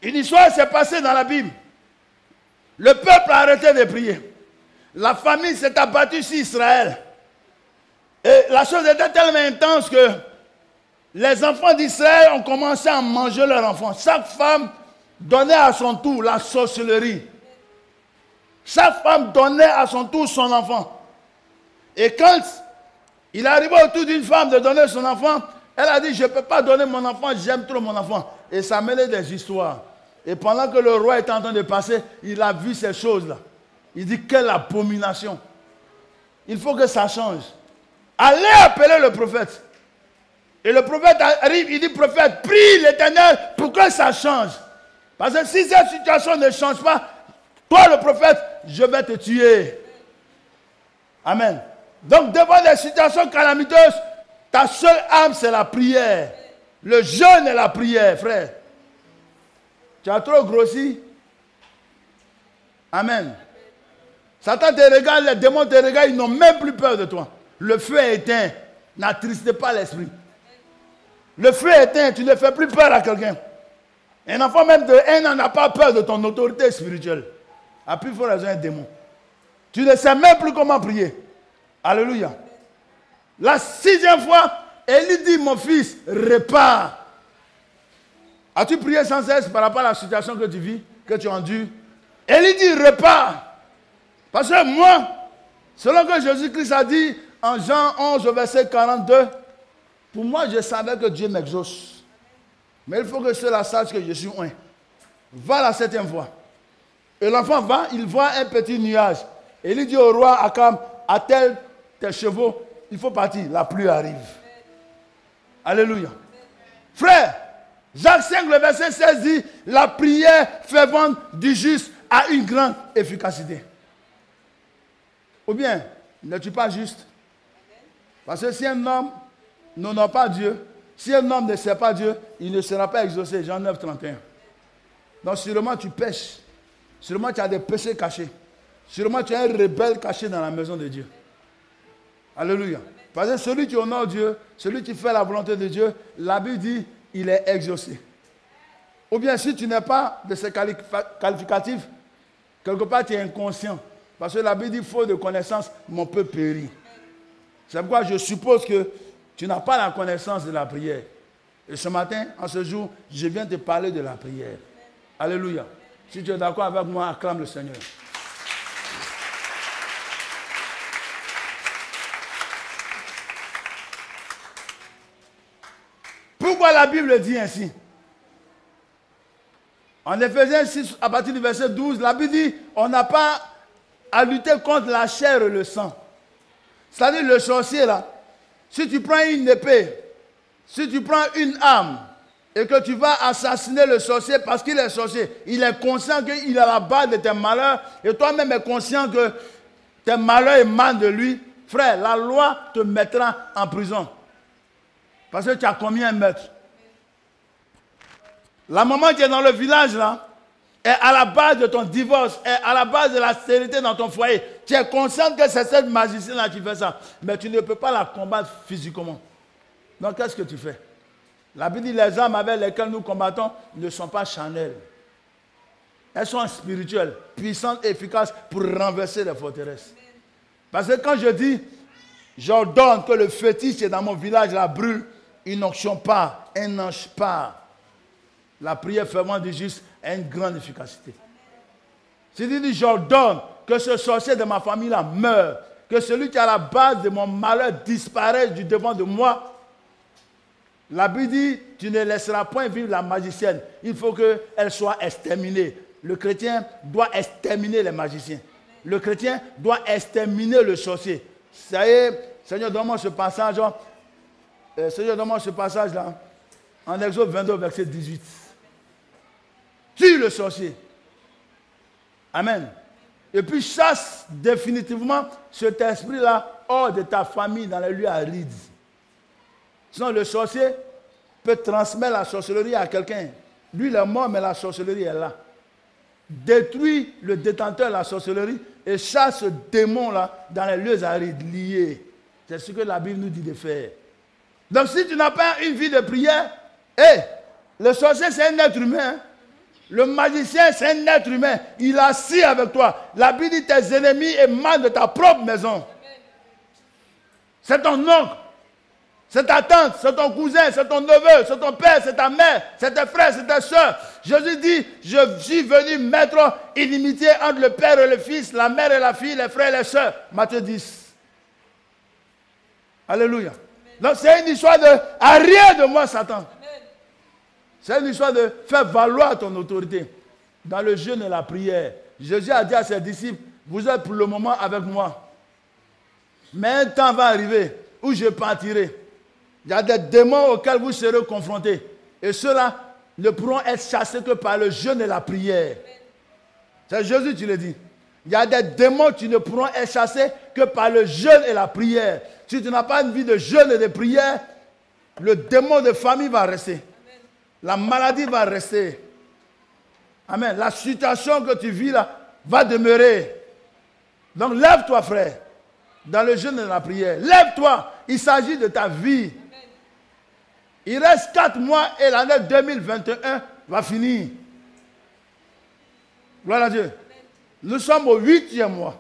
Une histoire s'est passée dans la Bible. Le peuple a arrêté de prier. La famine s'est abattue sur Israël. Et la chose était tellement intense que les enfants d'Israël ont commencé à manger leurs enfants. Chaque femme donnait à son tour la sorcellerie. Chaque femme donnait à son tour son enfant. Et quand il arrivait autour d'une femme de donner son enfant, elle a dit, je ne peux pas donner mon enfant, j'aime trop mon enfant. Et ça mêlait des histoires. Et pendant que le roi était en train de passer, il a vu ces choses-là. Il dit, quelle abomination. Il faut que ça change. Allez appeler le prophète. Et le prophète arrive, il dit, prophète, prie l'Éternel pour que ça change. Parce que si cette situation ne change pas, toi le prophète, je vais te tuer. Amen. Donc devant des situations calamiteuses, ta seule arme c'est la prière. Le jeûne est la prière, frère. Tu as trop grossi. Amen. Satan te regarde, les démons te regardent, ils n'ont même plus peur de toi. Le feu est éteint. N'attriste pas l'esprit. Le feu est éteint, tu ne fais plus peur à quelqu'un. Un enfant même de 1 an n'a pas peur de ton autorité spirituelle. À plus forte raison, un démon. Tu ne sais même plus comment prier. Alléluia. La 6e fois, Élie dit, mon fils, repars. As-tu prié sans cesse par rapport à la situation que tu vis, que tu endures? Élie dit, repars. Parce que moi, selon que Jésus-Christ a dit en Jean 11, verset 42, pour moi, je savais que Dieu m'exauce. Mais il faut que cela sache que je suis un. Va la 7e fois. Et l'enfant va, il voit un petit nuage. Et il dit au roi Akam, attelle tes chevaux, il faut partir, la pluie arrive. Alléluia. Frère, Jacques 5, le verset 16 dit, la prière fervente du juste a une grande efficacité. Ou bien, n'es-tu pas juste? Parce que si un homme n'honore pas Dieu, si un homme ne sait pas Dieu, il ne sera pas exaucé. Jean 9, 31. Donc sûrement tu pêches. Sûrement tu as des péchés cachés. Sûrement tu es un rebelle caché dans la maison de Dieu. Alléluia. Parce que celui qui honore Dieu, celui qui fait la volonté de Dieu, la Bible dit, il est exaucé. Ou bien si tu n'es pas de ces qualificatifs, quelque part tu es inconscient. Parce que la Bible dit, faute de connaissance, mon peuple périt. C'est pourquoi je suppose que tu n'as pas la connaissance de la prière. Et ce matin, en ce jour, je viens te parler de la prière. Alléluia. Si tu es d'accord avec moi, acclame le Seigneur. Pourquoi la Bible dit ainsi? En Éphésiens 6, à partir du verset 12, la Bible dit, on n'a pas à lutter contre la chair et le sang. C'est-à-dire le sorcier là, si tu prends une épée, si tu prends une arme, et que tu vas assassiner le sorcier parce qu'il est sorcier, il est conscient qu'il est à la base de tes malheurs et toi-même es conscient que tes malheurs émanent de lui, frère, la loi te mettra en prison. Parce que tu as commis un meurtre. La maman qui est dans le village là, est à la base de ton divorce, est à la base de la stérilité dans ton foyer. Tu es conscient que c'est cette magicienne-là qui fait ça. Mais tu ne peux pas la combattre physiquement. Donc qu'est-ce que tu fais? La Bible dit les armes avec lesquelles nous combattons ne sont pas charnelles. Elles sont spirituelles, puissantes et efficaces pour renverser les forteresses. Parce que quand je dis, j'ordonne que le fétiche qui est dans mon village la brûle, une onction part, un ange part. La prière fervente du juste a une grande efficacité. Si tu dis, j'ordonne que ce sorcier de ma famille là meure, que celui qui est à la base de mon malheur disparaisse du devant de moi, la Bible dit, tu ne laisseras point vivre la magicienne. Il faut qu'elle soit exterminée. Le chrétien doit exterminer les magiciens. Le chrétien doit exterminer le sorcier. Ça y est, Seigneur, donne-moi ce passage. Seigneur, donne-moi ce passage là. En Exode 22, verset 18. Tue le sorcier. Amen. Et puis chasse définitivement cet esprit-là hors de ta famille dans les lieux arides. Sinon, le sorcier peut transmettre la sorcellerie à quelqu'un. Lui, il est mort, mais la sorcellerie est là. Détruis le détenteur de la sorcellerie et chasse ce démon-là dans les lieux arides liés. C'est ce que la Bible nous dit de faire. Donc, si tu n'as pas une vie de prière, le sorcier, c'est un être humain. Le magicien, c'est un être humain. Il est assis avec toi. La Bible dit tes ennemis émanent de ta propre maison. C'est ton oncle. C'est ta tante, c'est ton cousin, c'est ton neveu, c'est ton père, c'est ta mère, c'est tes frères, c'est tes soeurs. Jésus dit, je suis venu mettre inimitié entre le père et le fils, la mère et la fille, les frères et les soeurs. Matthieu 10. Alléluia. Donc c'est une histoire de arrière de moi, Satan. C'est une histoire de faire valoir ton autorité. Dans le jeûne et la prière, Jésus a dit à ses disciples, vous êtes pour le moment avec moi. Mais un temps va arriver où je partirai. Il y a des démons auxquels vous serez confrontés. Et ceux-là ne pourront être chassés que par le jeûne et la prière. C'est Jésus qui le dit. Il y a des démons qui ne pourront être chassés que par le jeûne et la prière. Si tu n'as pas une vie de jeûne et de prière, le démon de famille va rester. La maladie va rester. Amen. La situation que tu vis là va demeurer. Donc lève-toi, frère, dans le jeûne et la prière. Lève-toi. Il s'agit de ta vie. Il reste 4 mois et l'année 2021 va finir. Gloire à Dieu. Nous sommes au 8e mois.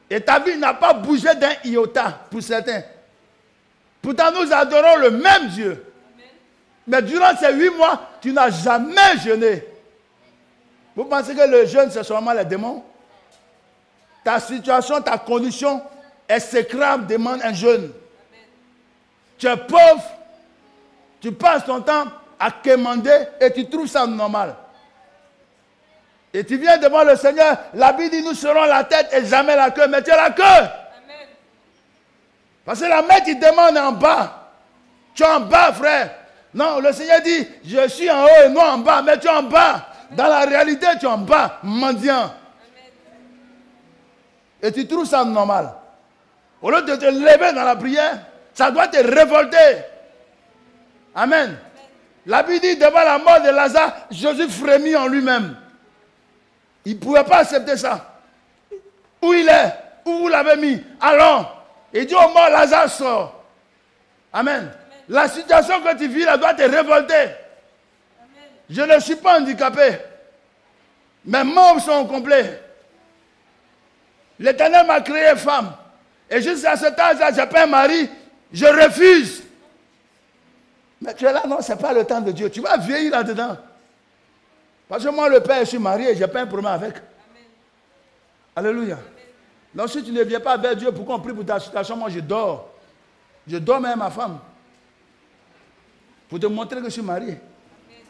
Et ta vie n'a pas bougé d'un iota pour certains. Pourtant, nous adorons le même Dieu. Mais durant ces 8 mois, tu n'as jamais jeûné. Vous pensez que le jeûne, c'est seulement les démons? Ta situation, ta condition exécrable demande un jeûne. Tu es pauvre. Tu passes ton temps à quémander et tu trouves ça normal. Et tu viens devant le Seigneur, la Bible dit nous serons la tête et jamais la queue, mais tu es la queue. Amen. Parce que la main qui demande en bas. Tu es en bas, frère. Non, le Seigneur dit, je suis en haut et non en bas, mais tu es en bas. Dans la réalité, tu es en bas, mendiant. Amen. Et tu trouves ça normal. Au lieu de te lever dans la prière, ça doit te révolter. Amen. La Bible dit, devant la mort de Lazare, Jésus frémit en lui-même. Il ne pouvait pas accepter ça. Où il est? Où vous l'avez mis? Allons. Il dit au mort, Lazare sort. Amen. La situation que tu vis là doit te révolter. Amen. Je ne suis pas handicapé. Mes membres sont complets. L'Éternel m'a créé femme. Et jusqu'à cet âge-là, j'ai pas un mari. Je refuse. Mais tu es là, non, ce n'est pas le temps de Dieu. Tu vas vieillir là-dedans. Parce que moi, le père, je suis marié, je n'ai pas un problème avec. Amen. Alléluia. Amen. Donc si tu ne viens pas vers Dieu, pourquoi on prie pour ta situation? Moi, je dors. Je dors même ma femme. Pour te montrer que je suis marié. Amen.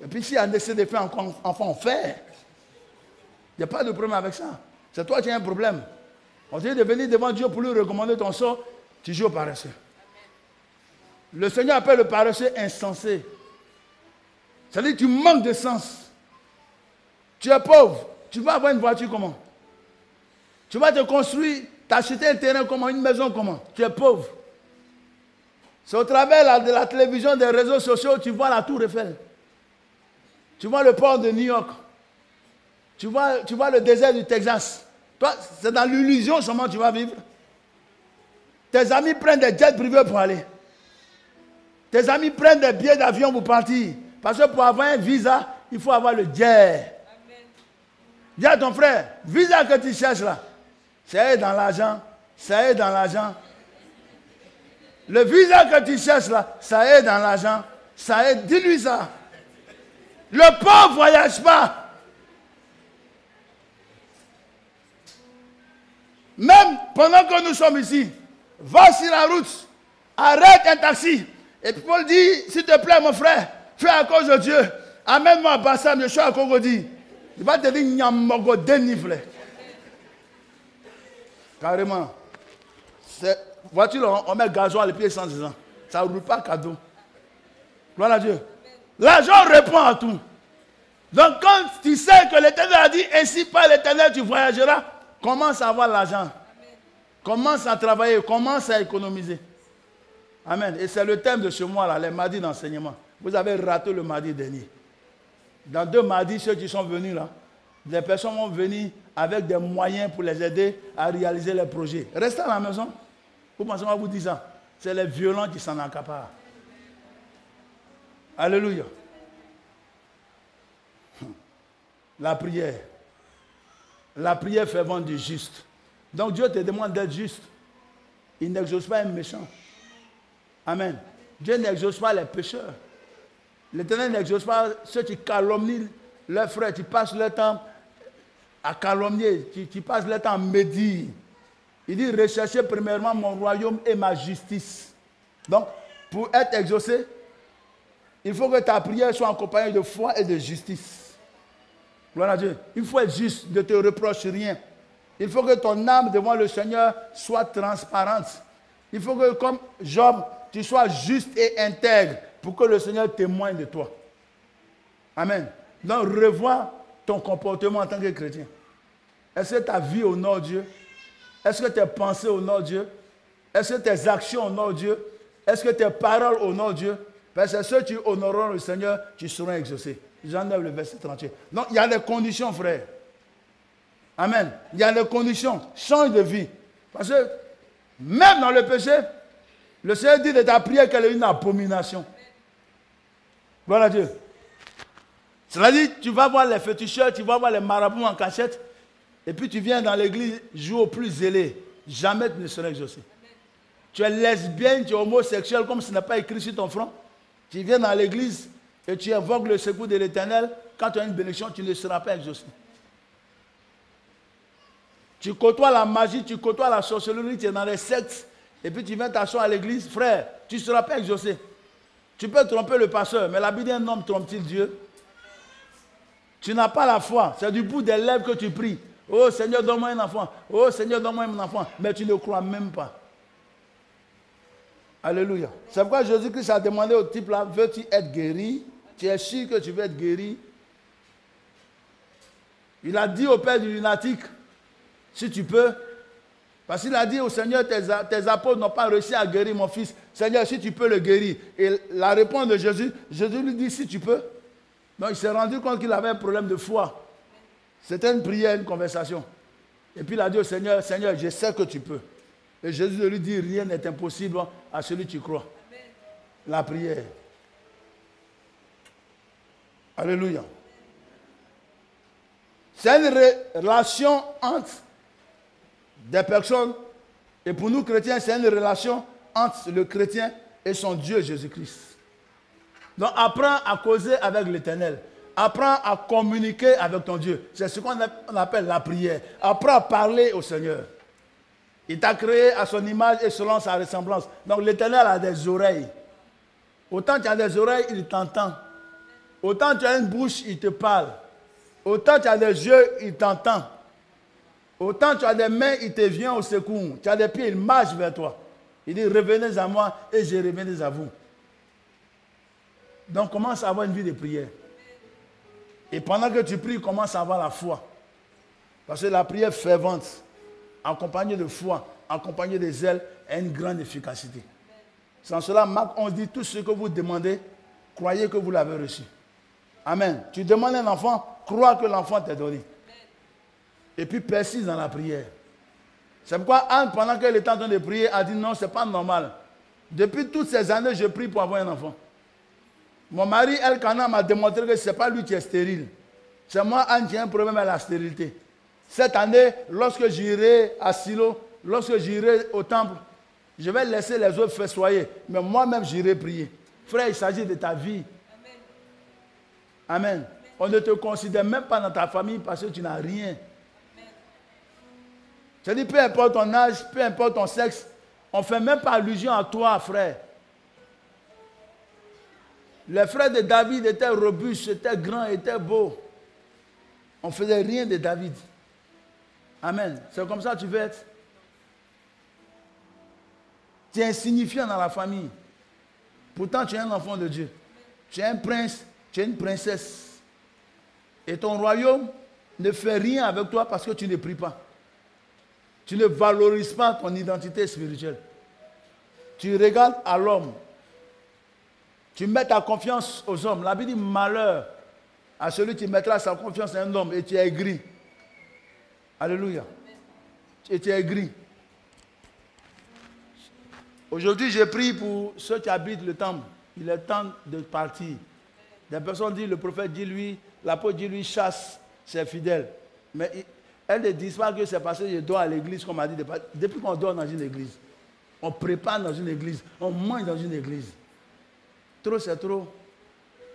Et puis si elle décide de faire un enfant, on fait. Il n'y a pas de problème avec ça. C'est toi qui as un problème. On te dit de venir devant Dieu pour lui recommander ton sort, tu joues au paresseux. Le Seigneur appelle le paresseux insensé. C'est-à-dire que tu manques de sens. Tu es pauvre. Tu vas avoir une voiture comment? Tu vas te construire, t'acheter un terrain comment? Une maison comment? Tu es pauvre. C'est au travers de la télévision, des réseaux sociaux, tu vois la tour Eiffel. Tu vois le port de New York. Tu vois le désert du Texas. Toi, c'est dans l'illusion seulement tu vas vivre. Tes amis prennent des jets privés pour aller. Tes amis prennent des billets d'avion pour partir. Parce que pour avoir un visa, il faut avoir le jet. Dis à ton frère, visa que tu cherches là, ça est dans l'argent. Ça est dans l'argent. Le visa que tu cherches là, ça est dans l'argent. Ça est, dis-lui ça. Le pauvre ne voyage pas. Même pendant que nous sommes ici, va sur la route, arrête un taxi. Et puis Paul dit, s'il te plaît mon frère, fais à cause de Dieu, amène-moi à Bassam, je suis à Cogodi. Il va te dire, Nyamogo dénifle. Carrément. Voiture, on met gasoil les pieds sans ans. Ça ne roule pas cadeau. Gloire à Dieu. L'argent répond à tout. Donc quand tu sais que l'Éternel a dit, ainsi par l'Éternel tu voyageras, commence à avoir l'argent. Commence à travailler, commence à économiser. Amen. Et c'est le thème de ce mois-là, les mardis d'enseignement. Vous avez raté le mardi dernier. Dans 2 mardis, ceux qui sont venus là, des personnes vont venir avec des moyens pour les aider à réaliser les projets. Restez à la maison. Vous pensez à vous dire ça? C'est les violents qui s'en accaparent. Alléluia. La prière. La prière fervente du juste. Donc Dieu te demande d'être juste. Il n'exauce pas un méchant. Amen. Dieu n'exauce pas les pécheurs. L'Éternel n'exauce pas ceux qui calomnient leurs frères. Tu passes le temps à calomnier. Tu passes le temps à médire. Il dit, recherchez premièrement mon royaume et ma justice. Donc, pour être exaucé, il faut que ta prière soit accompagnée de foi et de justice. Gloire à Dieu. Il faut être juste, ne te reproche rien. Il faut que ton âme devant le Seigneur soit transparente. Il faut que, comme Job, tu sois juste et intègre pour que le Seigneur témoigne de toi. Amen. Donc, revois ton comportement en tant que chrétien. Est-ce que ta vie honore Dieu? Est-ce que tes pensées honorent Dieu? Est-ce que tes actions honorent Dieu? Est-ce que tes paroles honorent Dieu? Parce que ceux qui honoreront le Seigneur, tu seras exaucé. Jean 9, le verset 38. Donc, il y a des conditions, frère. Amen. Il y a des conditions. Change de vie. Parce que même dans le péché, le Seigneur dit de ta prière qu'elle est une abomination. Voilà Dieu. Cela dit, tu vas voir les féticheurs, tu vas voir les marabouts en cachette, et puis tu viens dans l'église jouer au plus zélé. Jamais tu ne seras exaucé. Tu es lesbienne, tu es homosexuel, comme ce n'est pas écrit sur ton front. Tu viens dans l'église et tu invoques le secours de l'Éternel. Quand tu as une bénédiction, tu ne seras pas exaucé. Tu côtoies la magie, tu côtoies la sorcellerie, tu es dans les sectes, et puis tu viens t'asseoir à l'église, frère, tu ne seras pas exaucé. Tu peux tromper le pasteur, mais la Bible dit un homme trompe-t-il Dieu? Tu n'as pas la foi, c'est du bout des lèvres que tu pries. Oh Seigneur, donne-moi un enfant. Oh Seigneur, donne-moi un enfant. Mais tu ne crois même pas. Alléluia. C'est pourquoi Jésus-Christ a demandé au type là, veux-tu être guéri? Tu es sûr que tu veux être guéri? Il a dit au père du lunatique, si tu peux, parce qu'il a dit au Seigneur, tes apôtres n'ont pas réussi à guérir mon fils. Seigneur, si tu peux le guérir. Et la réponse de Jésus, Jésus lui dit, si tu peux. Donc il s'est rendu compte qu'il avait un problème de foi. C'était une prière, une conversation. Et puis il a dit au Seigneur, Seigneur, je sais que tu peux. Et Jésus lui dit, rien n'est impossible à celui qui croit. Amen. La prière. Alléluia. C'est une relation entre des personnes. Et pour nous chrétiens, c'est une relation entre le chrétien et son Dieu Jésus-Christ. Donc apprends à causer avec l'Éternel. Apprends à communiquer avec ton Dieu. C'est ce qu'on appelle la prière. Apprends à parler au Seigneur. Il t'a créé à son image et selon sa ressemblance. Donc l'Éternel a des oreilles. Autant tu as des oreilles, il t'entend. Autant tu as une bouche, il te parle. Autant tu as des yeux, il t'entend. Autant tu as des mains, il te vient au secours. Tu as des pieds, il marche vers toi. Il dit, revenez à moi et je reviendrai à vous. Donc commence à avoir une vie de prière. Et pendant que tu pries, commence à avoir la foi. Parce que la prière fervente, accompagnée de foi, accompagnée des ailes, a une grande efficacité. Sans cela, Marc 11 dit, tout ce que vous demandez, croyez que vous l'avez reçu. Amen. Tu demandes un enfant, crois que l'enfant t'est donné. Et puis persiste dans la prière. C'est pourquoi Anne, pendant qu'elle était en train de prier, a dit non, ce n'est pas normal. Depuis toutes ces années, je prie pour avoir un enfant. Mon mari, Elkanah, m'a démontré que ce n'est pas lui qui est stérile. C'est moi, Anne, qui ai un problème avec la stérilité. Cette année, lorsque j'irai à Silo, lorsque j'irai au temple, je vais laisser les autres festoyer. Mais moi-même, j'irai prier. Frère, il s'agit de ta vie. Amen. Amen. On ne te considère même pas dans ta famille parce que tu n'as rien. C'est-à-dire, peu importe ton âge, peu importe ton sexe, on ne fait même pas allusion à toi, frère. Les frères de David étaient robustes, étaient grands, étaient beaux. On ne faisait rien de David. Amen. C'est comme ça que tu veux être. Tu es insignifiant dans la famille. Pourtant, tu es un enfant de Dieu. Tu es un prince, tu es une princesse. Et ton royaume ne fait rien avec toi parce que tu ne pries pas. Tu ne valorises pas ton identité spirituelle. Tu regardes à l'homme. Tu mets ta confiance aux hommes. La Bible dit malheur à celui qui mettra sa confiance en un homme et tu es aigri. Alléluia. Et tu es aigri. Aujourd'hui, je prie pour ceux qui habitent le temple. Il est temps de partir. Des personnes disent, le prophète dit lui, l'apôtre dit lui, chasse ses fidèles. Mais elles ne disent pas que c'est parce que je dors à l'église qu'on m'a dit de partir. Depuis qu'on dort dans une église, on prépare dans une église, on mange dans une église. Trop, c'est trop.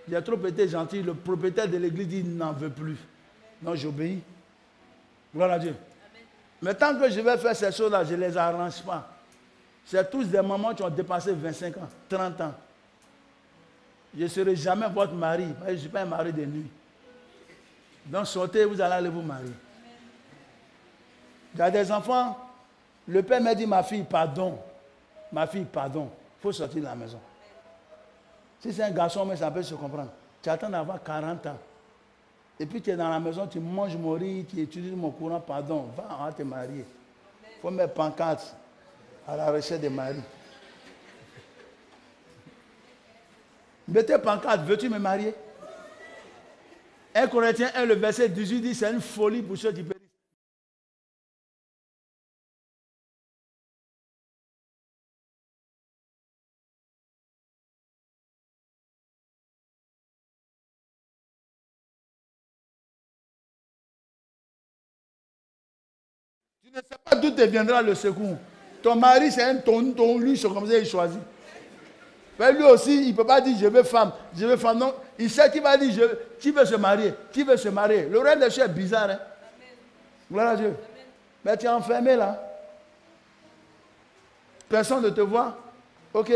Il a trop été gentil. Le propriétaire de l'église dit, il n'en veut plus. Non, j'obéis. Gloire à Dieu. Amen. Mais tant que je vais faire ces choses-là, je ne les arrange pas. C'est tous des mamans qui ont dépassé 25 ans, 30 ans. Je ne serai jamais votre mari. Je ne suis pas un mari de nuit. Donc sortez, vous allez aller vous marier. Il y a des enfants. Le père m'a dit, ma fille, pardon. Ma fille, pardon. Il faut sortir de la maison. Si c'est un garçon, mais ça peut se comprendre. Tu attends d'avoir 40 ans. Et puis tu es dans la maison, tu manges mon riz, tu utilises mon courant, pardon, va, on va te marier. Il faut mettre pancarte à la recherche des maris. Mettez pancarte, veux-tu me marier? 1 Corinthiens 1, le verset 18 dit, c'est une folie pour ceux qui périssent. Tu ne sais pas d'où te viendra le secours. Ton mari, c'est un tonton, lui, c'est comme ça il choisit. Mais lui aussi, il ne peut pas dire je veux femme, je veux femme. Non, il sait qu'il va dire qui veut se marier, qui veut se marier. Le reste des choses est bizarre. Hein? Gloire à Dieu. Amen. Mais tu es enfermé là. Personne ne te voit. Ok.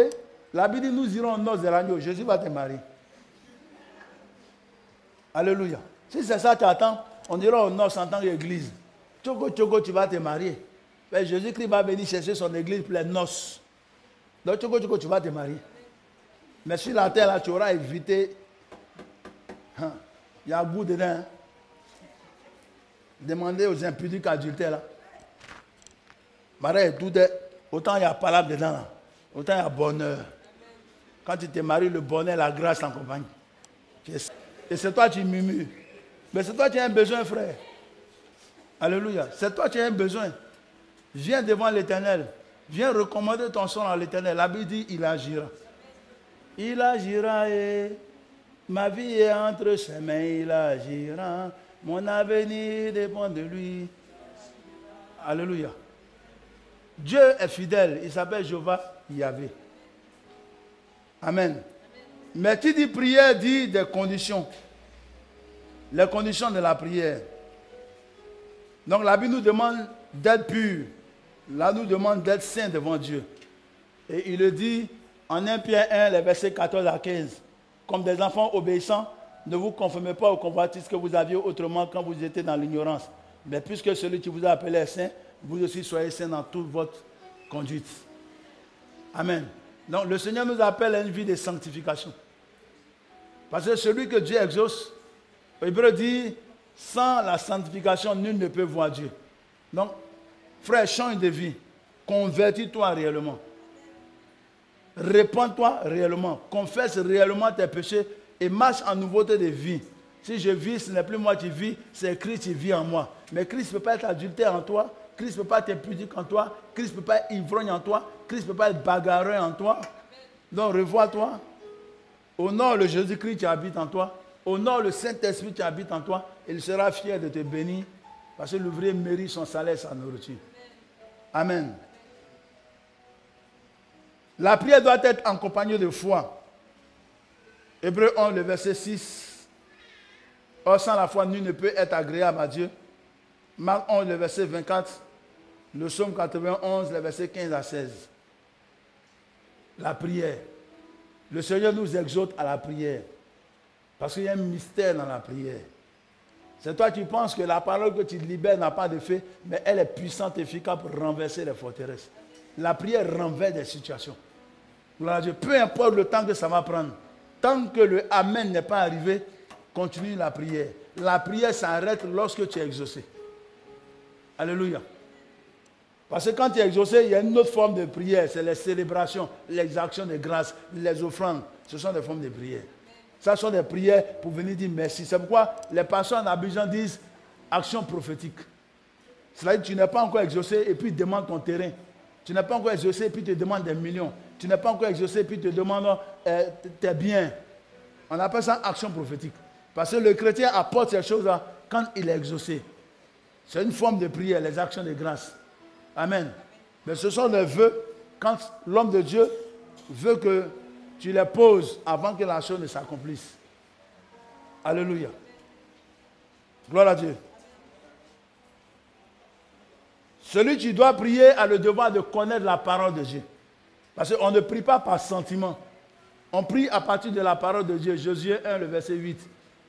La Bible dit nous irons aux noces de l'agneau. Jésus va te marier. Alléluia. Si c'est ça que tu attends, on ira aux noces en tant qu'église. Tchogo, tchogo, tu vas te marier. Mais Jésus-Christ va venir chercher son église pour les noces. Donc, tchogo, tchogo, tu vas te marier. Mais sur la terre, là, tu auras évité. Il y a un goût dedans. Hein? Demandez aux impudiques adultères, là. Marais, autant il y a palabre dedans, là. Autant il y a bonheur. Quand tu te maries, le bonheur, la grâce t'accompagne. Et c'est toi qui murmures. Mais c'est toi qui as un besoin, frère. Alléluia. C'est toi qui as un besoin. Viens devant l'Éternel. Viens recommander ton sang à l'Éternel. La Bible dit, il agira. Il agira et ma vie est entre ses mains. Il agira. Mon avenir dépend de lui. Alléluia. Dieu est fidèle. Il s'appelle Jéhovah Yahvé. Amen. Mais qui dit prière dit des conditions. Les conditions de la prière. Donc la Bible nous demande d'être pur. Là nous demande d'être saint devant Dieu. Et il le dit en 1 Pierre 1, les versets 14 à 15. Comme des enfants obéissants, ne vous conformez pas aux convoitises que vous aviez autrement quand vous étiez dans l'ignorance. Mais puisque celui qui vous a appelé est saint, vous aussi soyez saint dans toute votre conduite. Amen. Donc le Seigneur nous appelle à une vie de sanctification. Parce que celui que Dieu exauce, Hébreu dit, sans la sanctification, nul ne peut voir Dieu. Donc, frère, change de vie. Convertis-toi réellement. Répands-toi réellement. Confesse réellement tes péchés et marche en nouveauté de vie. Si je vis, ce n'est plus moi qui vis, c'est Christ qui vit en moi. Mais Christ ne peut pas être adultère en toi. Christ ne peut pas être impudique en toi. Christ ne peut pas être ivrogne en toi. Christ ne peut pas être bagarreur en toi. Donc, revois-toi. Honore le Jésus-Christ qui habite en toi. Honore le Saint-Esprit qui habite en toi. Il sera fier de te bénir. Parce que l'ouvrier mérite son salaire, sa nourriture. Amen. La prière doit être accompagnée de foi. Hébreu 11, le verset 6. Or, sans la foi, nul ne peut être agréable à Dieu. Marc 11, le verset 24. Le psaume 91, le verset 15 à 16. La prière. Le Seigneur nous exhorte à la prière. Parce qu'il y a un mystère dans la prière. C'est toi qui penses que la parole que tu libères n'a pas d'effet, mais elle est puissante et efficace pour renverser les forteresses. La prière renverse des situations. Gloire à Dieu. Peu importe le temps que ça va prendre. Tant que le Amen n'est pas arrivé, continue la prière. La prière s'arrête lorsque tu es exaucé. Alléluia. Parce que quand tu es exaucé, il y a une autre forme de prière. C'est les célébrations, les actions de grâce, les offrandes. Ce sont des formes de prière. Ça sont des prières pour venir dire merci. C'est pourquoi les pasteurs en Abidjan disent action prophétique. C'est-à-dire que tu n'es pas encore exaucé et puis demande ton terrain. Tu n'es pas encore exaucé et puis te demande des millions. Tu n'es pas encore exaucé et puis te demande tes biens. On appelle ça action prophétique. Parce que le chrétien apporte ces choses-là quand il est exaucé. C'est une forme de prière, les actions de grâce. Amen. Mais ce sont des vœux quand l'homme de Dieu veut que tu les poses avant que la chose ne s'accomplisse. Alléluia. Gloire à Dieu. Celui qui doit prier a le devoir de connaître la parole de Dieu. Parce qu'on ne prie pas par sentiment. On prie à partir de la parole de Dieu. Josué 1, le verset 8.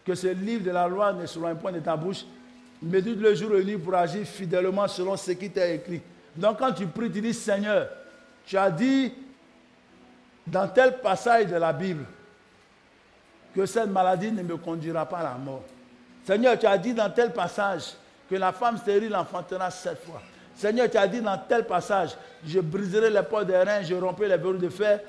Que ce livre de la loi ne s'éloigne point de ta bouche. Médite le jour et la nuit pour agir fidèlement selon ce qui t'est écrit. Donc quand tu pries, tu dis Seigneur, tu as dit dans tel passage de la Bible que cette maladie ne me conduira pas à la mort. Seigneur, tu as dit dans tel passage que la femme stérile enfantera 7 fois. Seigneur, tu as dit dans tel passage, je briserai les portes des reins, je romperai les verrous de fer,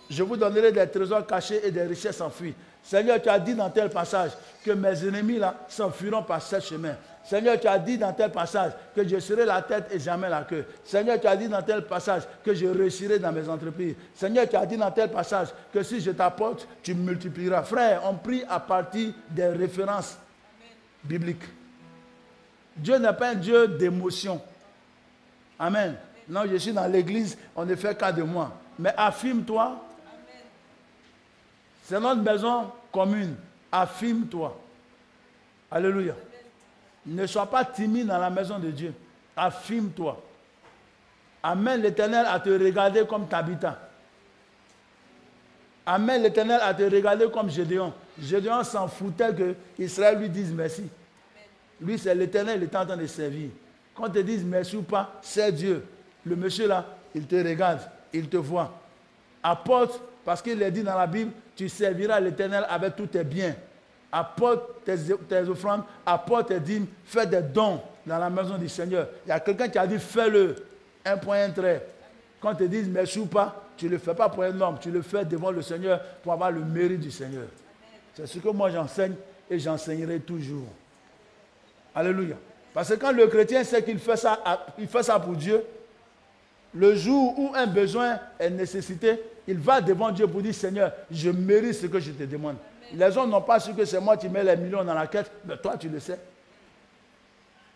je vous donnerai des trésors cachés et des richesses enfuies. Seigneur, tu as dit dans tel passage que mes ennemis là s'enfuiront par 7 chemins. Seigneur, tu as dit dans tel passage que je serai la tête et jamais la queue. Seigneur, tu as dit dans tel passage que je réussirai dans mes entreprises. Seigneur, tu as dit dans tel passage que si je t'apporte, tu multiplieras. Frère, on prie à partir des références bibliques. Dieu n'est pas un Dieu d'émotion. Amen. Non, je suis dans l'église, on ne fait qu'à de moi. Mais affirme-toi. C'est notre maison commune. Affirme-toi. Alléluia. Ne sois pas timide dans la maison de Dieu. Affirme-toi. Amène l'Éternel à te regarder comme Tabitha. Amène l'Éternel à te regarder comme Gédéon. Gédéon s'en foutait que Israël lui dise merci. Lui, c'est l'Éternel, il est en train de servir. Quand te dise merci ou pas, c'est Dieu. Le monsieur là, il te regarde, il te voit. Apporte, parce qu'il est dit dans la Bible, tu serviras l'Éternel avec tous tes biens. Apporte tes offrandes, apporte tes dîmes, fais des dons dans la maison du Seigneur. Il y a quelqu'un qui a dit fais-le, un point, un trait. Quand te disent merci ou pas, tu ne le fais pas pour un homme, tu le fais devant le Seigneur pour avoir le mérite du Seigneur. C'est ce que moi j'enseigne et j'enseignerai toujours. Alléluia. Parce que quand le chrétien sait qu'il fait ça pour Dieu, le jour où un besoin est nécessité, il va devant Dieu pour dire Seigneur, je mérite ce que je te demande. Les hommes n'ont pas su que c'est moi qui mets les millions dans la caisse, mais toi tu le sais.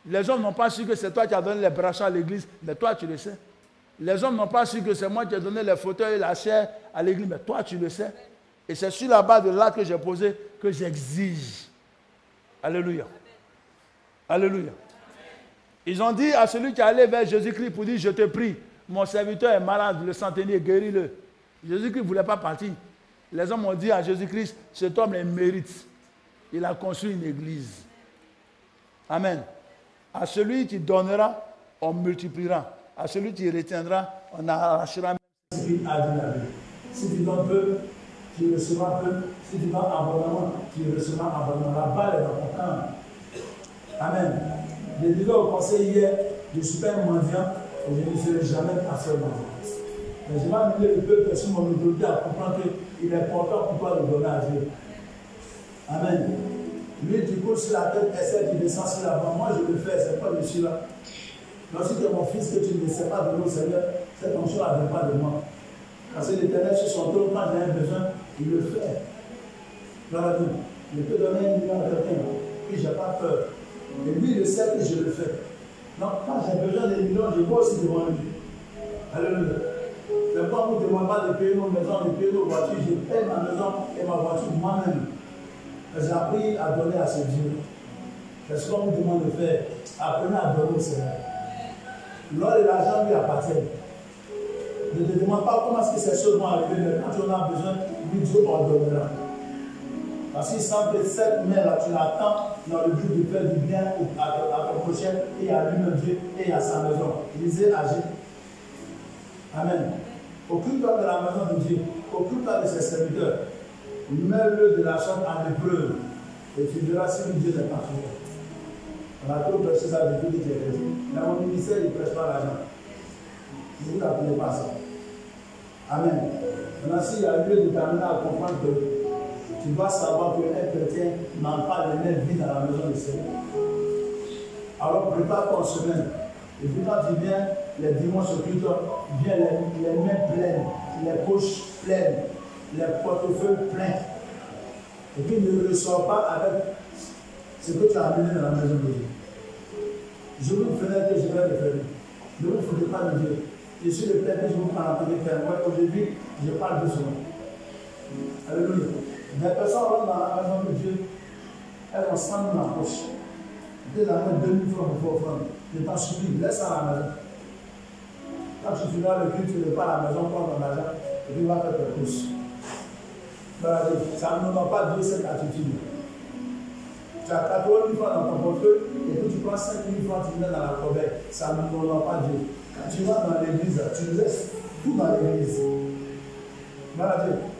Les hommes n'ont pas su que c'est toi qui as donné les brachats à l'église, mais toi tu le sais. Les hommes n'ont pas su que c'est moi qui ai donné les fauteuils et la chair à l'église, mais toi tu le sais. Et c'est sur la base de l'acte que j'ai posé que j'exige. Alléluia. Alléluia. Ils ont dit à celui qui est allé vers Jésus-Christ pour dire je te prie, mon serviteur est malade, le centenier, guéris-le. Jésus-Christ ne voulait pas partir. Les hommes ont dit à Jésus-Christ, cet homme les mérite. Il a construit une église. Amen. À celui qui donnera, on multipliera. À celui qui retiendra, on arrachera même. qu'il a dit la vie. Si tu donnes peu, tu recevras peu. Si tu donnes abondamment, tu recevras abondamment. La balle est dans ton camp. Amen. Je disais au conseil hier, je suis pas un mendiant et je ne serai jamais un seul mendiant. Mais je vais amener le peuple sur mon autorité à comprendre qu'il est important pour toi de donner à Dieu. Amen. Lui, tu cours sur la tête, essaie, tu descends sur la banque. Moi, je le fais, c'est pas je suis là. Donc, si tu es mon fils que tu ne sais pas donner au Seigneur, cette onction ne vient pas de moi. Parce que l'Éternel, sur son trône, quand j'ai un besoin, il le fait. Gloire à Dieu. Je peux donner 1 million à quelqu'un, puis je n'ai pas peur. Et lui, il sait que je le fais. Donc, quand j'ai besoin des millions, je vais aussi devant lui. Alléluia. C'est pourquoi on ne demande pas de payer nos maisons, de payer nos voitures. Je paye ma maison et ma voiture moi-même. J'ai appris à donner à ce Dieu. C'est ce qu'on nous demande de faire. Apprenez à donner au Seigneur. L'or et l'argent lui appartiennent. Ne te demande pas comment est-ce que ces choses vont arriver, mais quand tu en as besoin, lui, Dieu ordonnera. Parce qu'il semble que cette main-là, tu l'attends dans le but de faire du bien à ton prochain et à lui-même Dieu et à sa maison. Lisez, agis. Amen. Occupe-toi de la maison de Dieu. Occupe-toi de ses serviteurs. Mets-le de la sorte en épreuve. Et tu verras si Dieu n'est pas fidèle. On a trop prêché ça depuis que tu es chrétien. Mais mon ministère, il ne prêche pas l'argent. Ne vous appelez pas ça. Amen. Maintenant, s'il y a lieu de t'amener à comprendre que tu dois savoir qu'un chrétien n'a pas les mains vides dans la maison du Seigneur. Alors prépare ton semaine. Et puis quand tu viens, les dimanches au culte, viens les mains pleines, les poches pleines, les portefeuilles pleins. Et puis ne ressors pas avec ce que tu as amené dans la maison de Dieu. Je vous ferai que je vais le faire. Ne vous foutez pas de Dieu. Je suis le Père que je vous prends en train de faire. Moi, aujourd'hui, je parle doucement. Alléluia. Les personnes rentrent dans la maison de Dieu, elles ont 100 000 dans la poche. Dès la main, 2 000 francs pour offrande. Je t'en supplie, laisse ça à la maison. Quand tu finiras le culte, tu ne vas pas à la maison, prends ton argent et tu vas faire tes courses. Ça ne donne pas Dieu cette attitude. Tu as 80 000 francs dans ton portefeuille et puis tu prends 5 000 francs, tu mets dans la corbeille. Ça ne donne pas Dieu. Quand tu vas dans l'église, tu laisses tout dans l'église.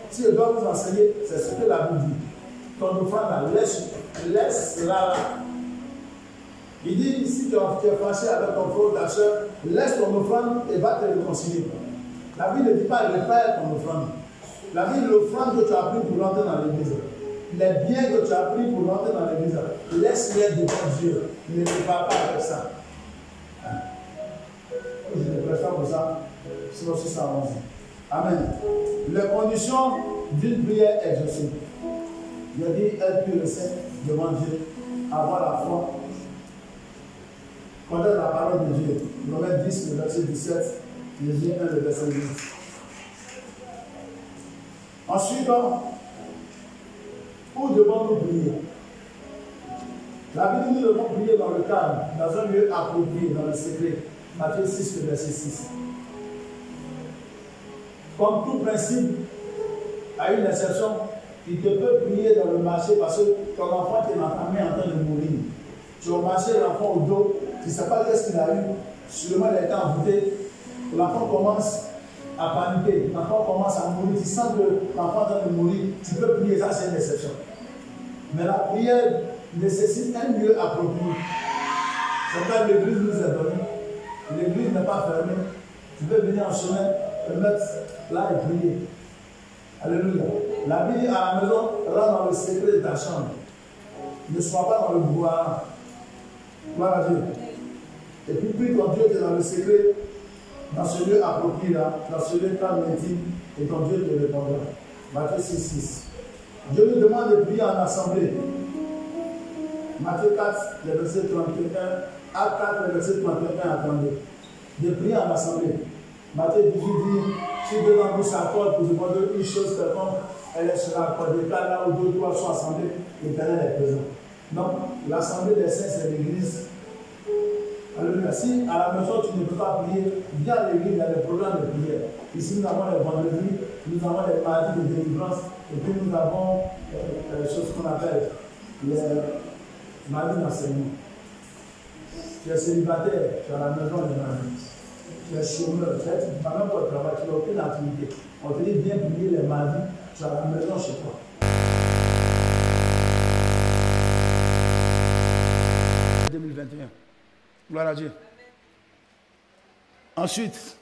Si je dois vous enseigner, c'est ce que la Bible dit. Ton offrande, laisse-la là. Il dit, si tu es fâché avec ton frère ou ta soeur, laisse ton offrande et va te réconcilier. La Bible ne dit pas répare ton offrande. La Bible, l'offrande que tu as pris pour rentrer dans l'église, les biens que tu as pris pour rentrer dans l'église, laisse-les devant Dieu. Ne répare pas avec ça. Je ne prêche pas pour ça. C'est aussi ça. Amen. Les conditions d'une prière exaucée. Il a dit être pur et saint devant Dieu, avoir la foi, connaître la parole de Dieu. Romains 10, le verset 17, Jésus 1, le verset 8. Ensuite, où devons-nous prier? La Bible nous devons prier dans le calme, dans un lieu approprié, dans le secret. Matthieu 6, le verset 6. Comme tout principe, à une exception, il te peut prier dans le marché parce que ton enfant est entamé en train de mourir. Tu as marché l'enfant au dos, tu ne sais pas qu'est-ce qu'il a eu, sûrement il a été envoûté, l'enfant commence à paniquer, l'enfant commence à mourir, tu sens que l'enfant est en train de mourir, tu peux prier, ça c'est une exception. Mais la prière nécessite un lieu approprié. C'est quand l'église nous est donnée, l'église n'est pas fermée, tu peux venir en chemin, te mettre là et prier. Alléluia. La Bible à la maison, rentre dans le secret de ta chambre. Ne sois pas dans le brouhaha. Gloire à Dieu. Et puis prie ton Dieu qui est dans le secret, dans ce lieu approprié là, dans ce lieu calme intime, et ton Dieu te répondra. Matthieu 6, 6. Dieu nous demande de prier en assemblée. Matthieu 4, le verset 31, Acte 4, le verset 31 à 32. De prier en assemblée. Matthieu 18 dit, si deux d'entre vous s'accordent pour demander une chose quelconque, elle sera accordée. Car là où deux ou trois sont assemblés, l'Éternel est présent. Donc, l'assemblée des saints, c'est l'église. Alléluia. Si à la maison tu ne peux pas prier, viens à l'église, il y a des programmes de prière. Ici, nous avons les vendredis, nous avons les mardis de délivrance, et puis nous avons les choses qu'on appelle les mardis d'enseignement. Tu es célibataire, tu es à la maison les mardis. tu es chômeur, tu ne vas même pas au travail, tu n'as aucune activité. On te dit viens briller les mardis, tu as la maison chez toi. Gloire à Dieu. Ensuite,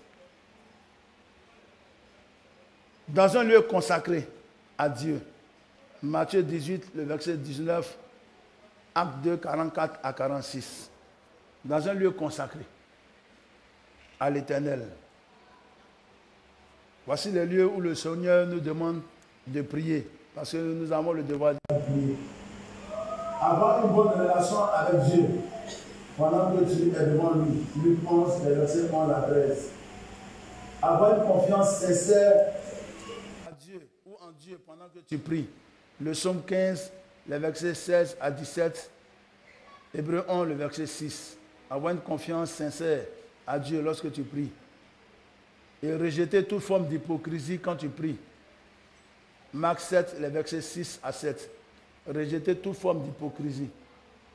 dans un lieu consacré à Dieu, Matthieu 18, le verset 19, Acte 2, 44 à 46. Dans un lieu consacré à l'Éternel. Voici les lieux où le Seigneur nous demande de prier, parce que nous avons le devoir de prier. Avoir une bonne relation avec Dieu, pendant que tu es devant lui. Luc 11, verset 11 à 13. Avoir une confiance sincère à Dieu ou en Dieu pendant que tu pries. Le psaume 15, les versets 16 à 17. Hébreux 11, le verset 6. Avoir une confiance sincère à Dieu lorsque tu pries. Et rejeter toute forme d'hypocrisie quand tu pries. Marc 7, les versets 6 à 7. Rejeter toute forme d'hypocrisie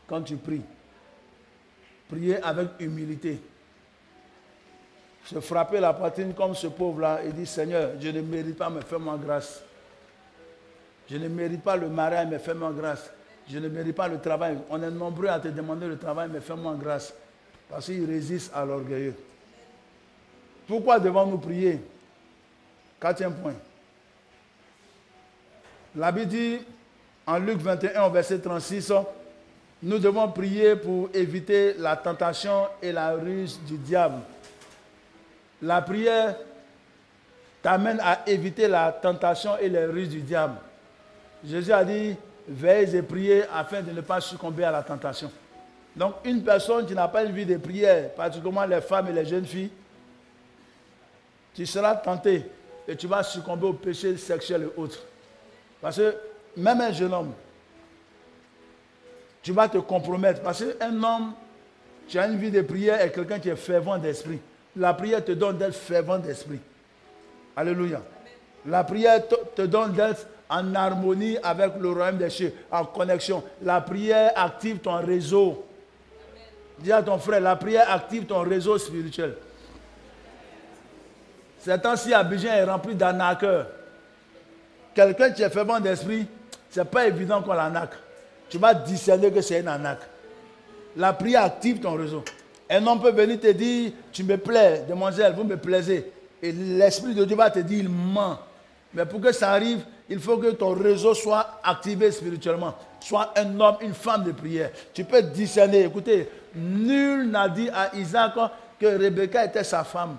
quand tu pries. Prier avec humilité. Se frapper la poitrine comme ce pauvre-là et dire Seigneur, je ne mérite pas, mais fais-moi grâce. Je ne mérite pas le mariage, mais fais-moi grâce. Je ne mérite pas le travail. On est nombreux à te demander le travail, mais fais-moi grâce. Parce qu'il résiste à l'orgueilleux. Pourquoi devons-nous prier? Quatrième point. La Bible dit en Luc 21, verset 36, nous devons prier pour éviter la tentation et la ruse du diable. La prière t'amène à éviter la tentation et les ruses du diable. Jésus a dit, veillez et priez afin de ne pas succomber à la tentation. Donc une personne qui n'a pas une vie de prière, particulièrement les femmes et les jeunes filles, tu seras tenté et tu vas succomber au péché sexuel et autres. Parce que même un jeune homme, tu vas te compromettre. Parce qu'un homme, tu as une vie de prière et quelqu'un qui est fervent d'esprit. La prière te donne d'être fervent d'esprit. Alléluia. La prière te donne d'être en harmonie avec le royaume des cieux, en connexion. La prière active ton réseau. Dis à ton frère, la prière active ton réseau spirituel. Ces temps-ci, Abidjan est rempli d'arnaqueurs. Quelqu'un qui est fervent d'esprit, ce n'est pas évident qu'on l'arnaque. Tu vas discerner que c'est une arnaque. La prière active ton réseau. Un homme peut venir te dire, tu me plais, demoiselle, vous me plaisez. Et l'Esprit de Dieu va te dire, il ment. Mais pour que ça arrive, il faut que ton réseau soit activé spirituellement. Sois un homme, une femme de prière. Tu peux discerner. Écoutez, nul n'a dit à Isaac que Rebecca était sa femme.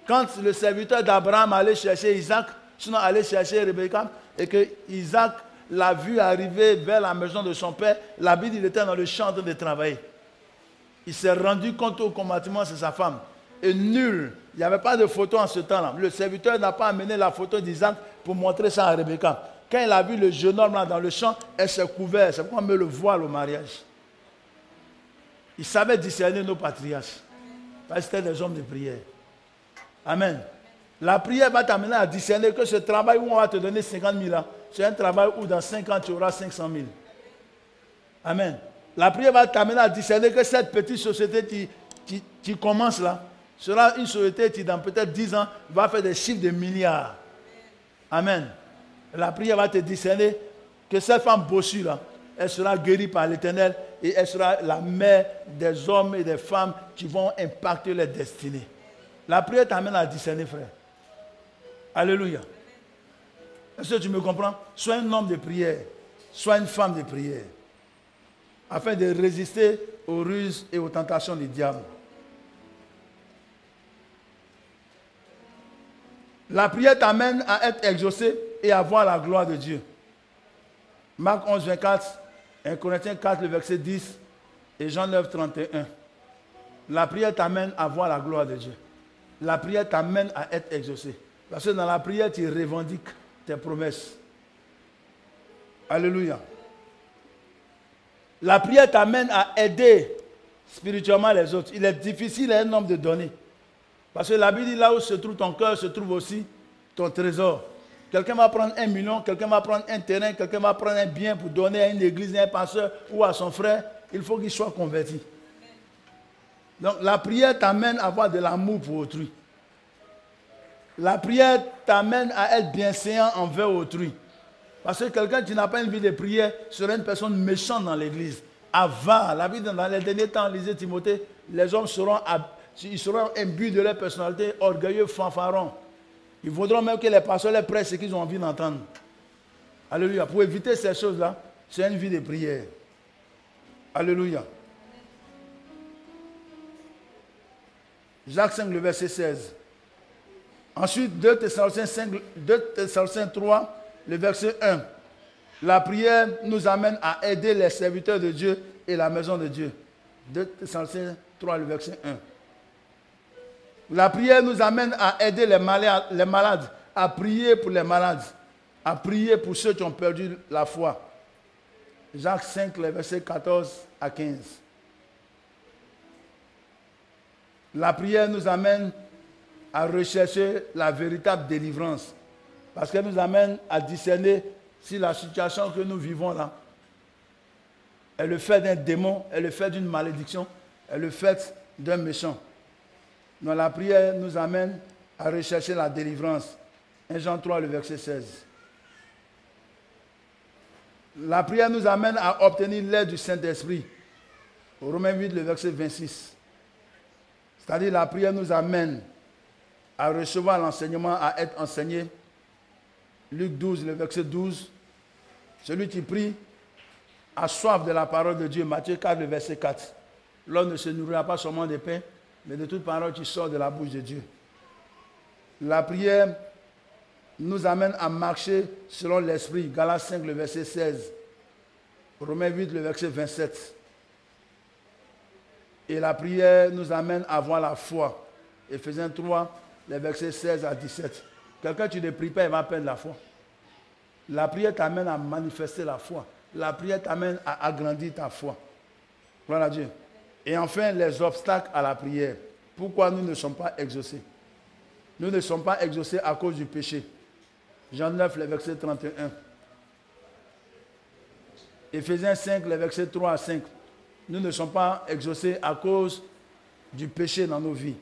Quand le serviteur d'Abraham allait chercher Isaac, sinon allait chercher Rebecca, et que Isaac l'a vu arriver vers la maison de son père, la Bible, il était dans le champ de travailler. Il s'est rendu compte au combattement, c'est sa femme. Et nul, il n'y avait pas de photo en ce temps-là. Le serviteur n'a pas amené la photo d'Isaac pour montrer ça à Rebecca. Quand il a vu le jeune homme là dans le champ, elle s'est couverte. C'est pourquoi on met le voile au mariage. Il savait discerner nos patriarches. Parce que c'était des hommes de prière. Amen. La prière va t'amener à discerner que ce travail où on va te donner 50 000 ans, c'est un travail où dans 5 ans tu auras 500 000. Amen. La prière va t'amener à discerner que cette petite société qui commence là, sera une société qui dans peut-être 10 ans va faire des chiffres de milliards. Amen. La prière va te discerner que cette femme bossue là, elle sera guérie par l'Éternel et elle sera la mère des hommes et des femmes qui vont impacter leur destinée. La prière t'amène à discerner, frère. Alléluia. Est-ce que tu me comprends? Sois un homme de prière. Sois une femme de prière. Afin de résister aux ruses et aux tentations du diable. La prière t'amène à être exaucé et à voir la gloire de Dieu. Marc 11, 24, 1 Corinthiens 4, le verset 10 et Jean 9, 31. La prière t'amène à voir la gloire de Dieu. La prière t'amène à être exaucé. Parce que dans la prière, tu revendiques tes promesses. Alléluia. La prière t'amène à aider spirituellement les autres. Il est difficile à un homme de donner. Parce que la Bible dit, là où se trouve ton cœur, se trouve aussi ton trésor. Quelqu'un va prendre 1 million, quelqu'un va prendre un terrain, quelqu'un va prendre un bien pour donner à une église, à un pasteur ou à son frère. Il faut qu'il soit converti. Donc la prière t'amène à avoir de l'amour pour autrui. La prière t'amène à être bienséant envers autrui. Parce que quelqu'un qui n'a pas une vie de prière serait une personne méchante dans l'église. Avare. La vie dans les derniers temps, lisez Timothée, les hommes seront imbus de leur personnalité, orgueilleux, fanfarons. Ils voudront même que les pasteurs les prêchent ce qu'ils ont envie d'entendre. Alléluia. Pour éviter ces choses-là, c'est une vie de prière. Alléluia. Jacques 5, le verset 16. Ensuite, 2 Thessaloniciens 3, le verset 1. La prière nous amène à aider les serviteurs de Dieu et la maison de Dieu. 2 Thessaloniciens 3, le verset 1. La prière nous amène à aider les malades, à prier pour les malades, à prier pour ceux qui ont perdu la foi. Jacques 5, le verset 14 à 15. La prière nous amène à rechercher la véritable délivrance. Parce qu'elle nous amène à discerner si la situation que nous vivons là est le fait d'un démon, est le fait d'une malédiction, est le fait d'un méchant. Donc la prière nous amène à rechercher la délivrance. 1 Jean 3, le verset 16. La prière nous amène à obtenir l'aide du Saint-Esprit. Romains 8, le verset 26. C'est-à-dire la prière nous amène à recevoir l'enseignement, à être enseigné. Luc 12, le verset 12. Celui qui prie a soif de la parole de Dieu. Matthieu 4, le verset 4. L'homme ne se nourrira pas seulement de pain, mais de toute parole qui sort de la bouche de Dieu. La prière nous amène à marcher selon l'esprit. Galates 5, le verset 16. Romains 8, le verset 27. Et la prière nous amène à avoir la foi. Éphésiens 3, les versets 16 à 17. Quelqu'un qui ne prie pas, il va perdre la foi. La prière t'amène à manifester la foi. La prière t'amène à agrandir ta foi. Voilà Dieu. Et enfin, les obstacles à la prière. Pourquoi nous ne sommes pas exaucés? Nous ne sommes pas exaucés à cause du péché. Jean 9, le verset 31. Éphésiens 5, les versets 3 à 5. Nous ne sommes pas exaucés à cause du péché dans nos vies.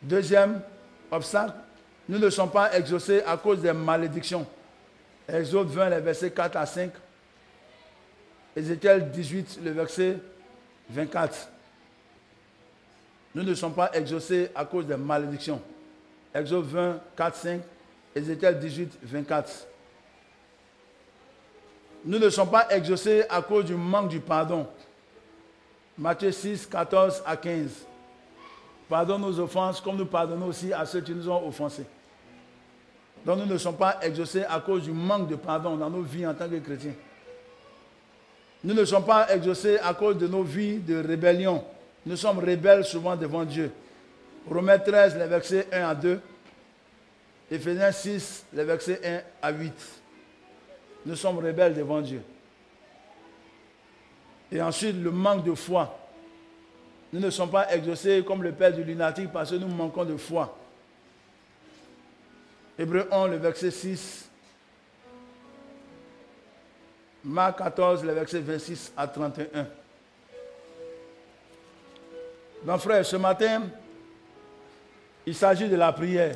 Deuxième obstacle, nous ne sommes pas exaucés à cause des malédictions. Exode 20, les versets 4 à 5. Ézéchiel 18, le verset 24. Nous ne sommes pas exaucés à cause des malédictions. Exode 20, 4, 5. Ézéchiel 18, 24. Nous ne sommes pas exaucés à cause du manque du pardon. Matthieu 6, 14 à 15. Pardonne nos offenses comme nous pardonnons aussi à ceux qui nous ont offensés. Donc nous ne sommes pas exaucés à cause du manque de pardon dans nos vies en tant que chrétiens. Nous ne sommes pas exaucés à cause de nos vies de rébellion. Nous sommes rebelles souvent devant Dieu. Romains 13, les versets 1 à 2. Éphésiens 6, les versets 1 à 8. Nous sommes rebelles devant Dieu. Et ensuite, le manque de foi. Nous ne sommes pas exaucés comme le père du lunatique parce que nous manquons de foi. Hébreux 1, le verset 6. Marc 14, le verset 26 à 31. Donc frère, ce matin, il s'agit de la prière.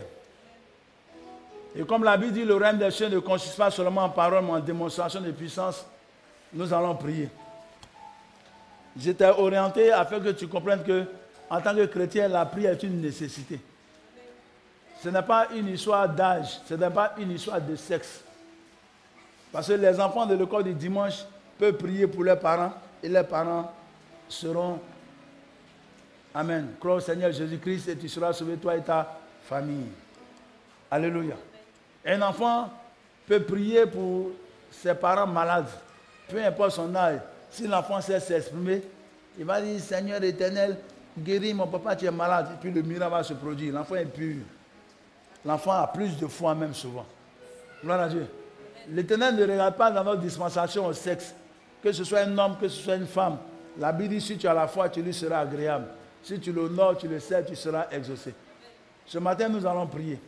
Et comme la Bible dit, le règne des cieux ne consiste pas seulement en parole, mais en démonstration de puissance, nous allons prier. J'étais orienté afin que tu comprennes que, en tant que chrétien, la prière est une nécessité. Ce n'est pas une histoire d'âge, ce n'est pas une histoire de sexe. Parce que les enfants de l'école du dimanche peuvent prier pour leurs parents et leurs parents seront... Amen. Crois au Seigneur Jésus-Christ et tu seras sauvé, toi et ta famille. Alléluia. Un enfant peut prier pour ses parents malades, peu importe son âge. Si l'enfant sait s'exprimer, il va dire, Seigneur éternel, guéris mon papa qui est malade. Et puis le miracle va se produire. L'enfant est pur. L'enfant a plus de foi même souvent. Gloire à Dieu. L'éternel ne regarde pas dans notre dispensation au sexe. Que ce soit un homme, que ce soit une femme. La Bible dit, si tu as la foi, tu lui seras agréable. Si tu l'honores, tu le sais, tu seras exaucé. Ce matin, nous allons prier.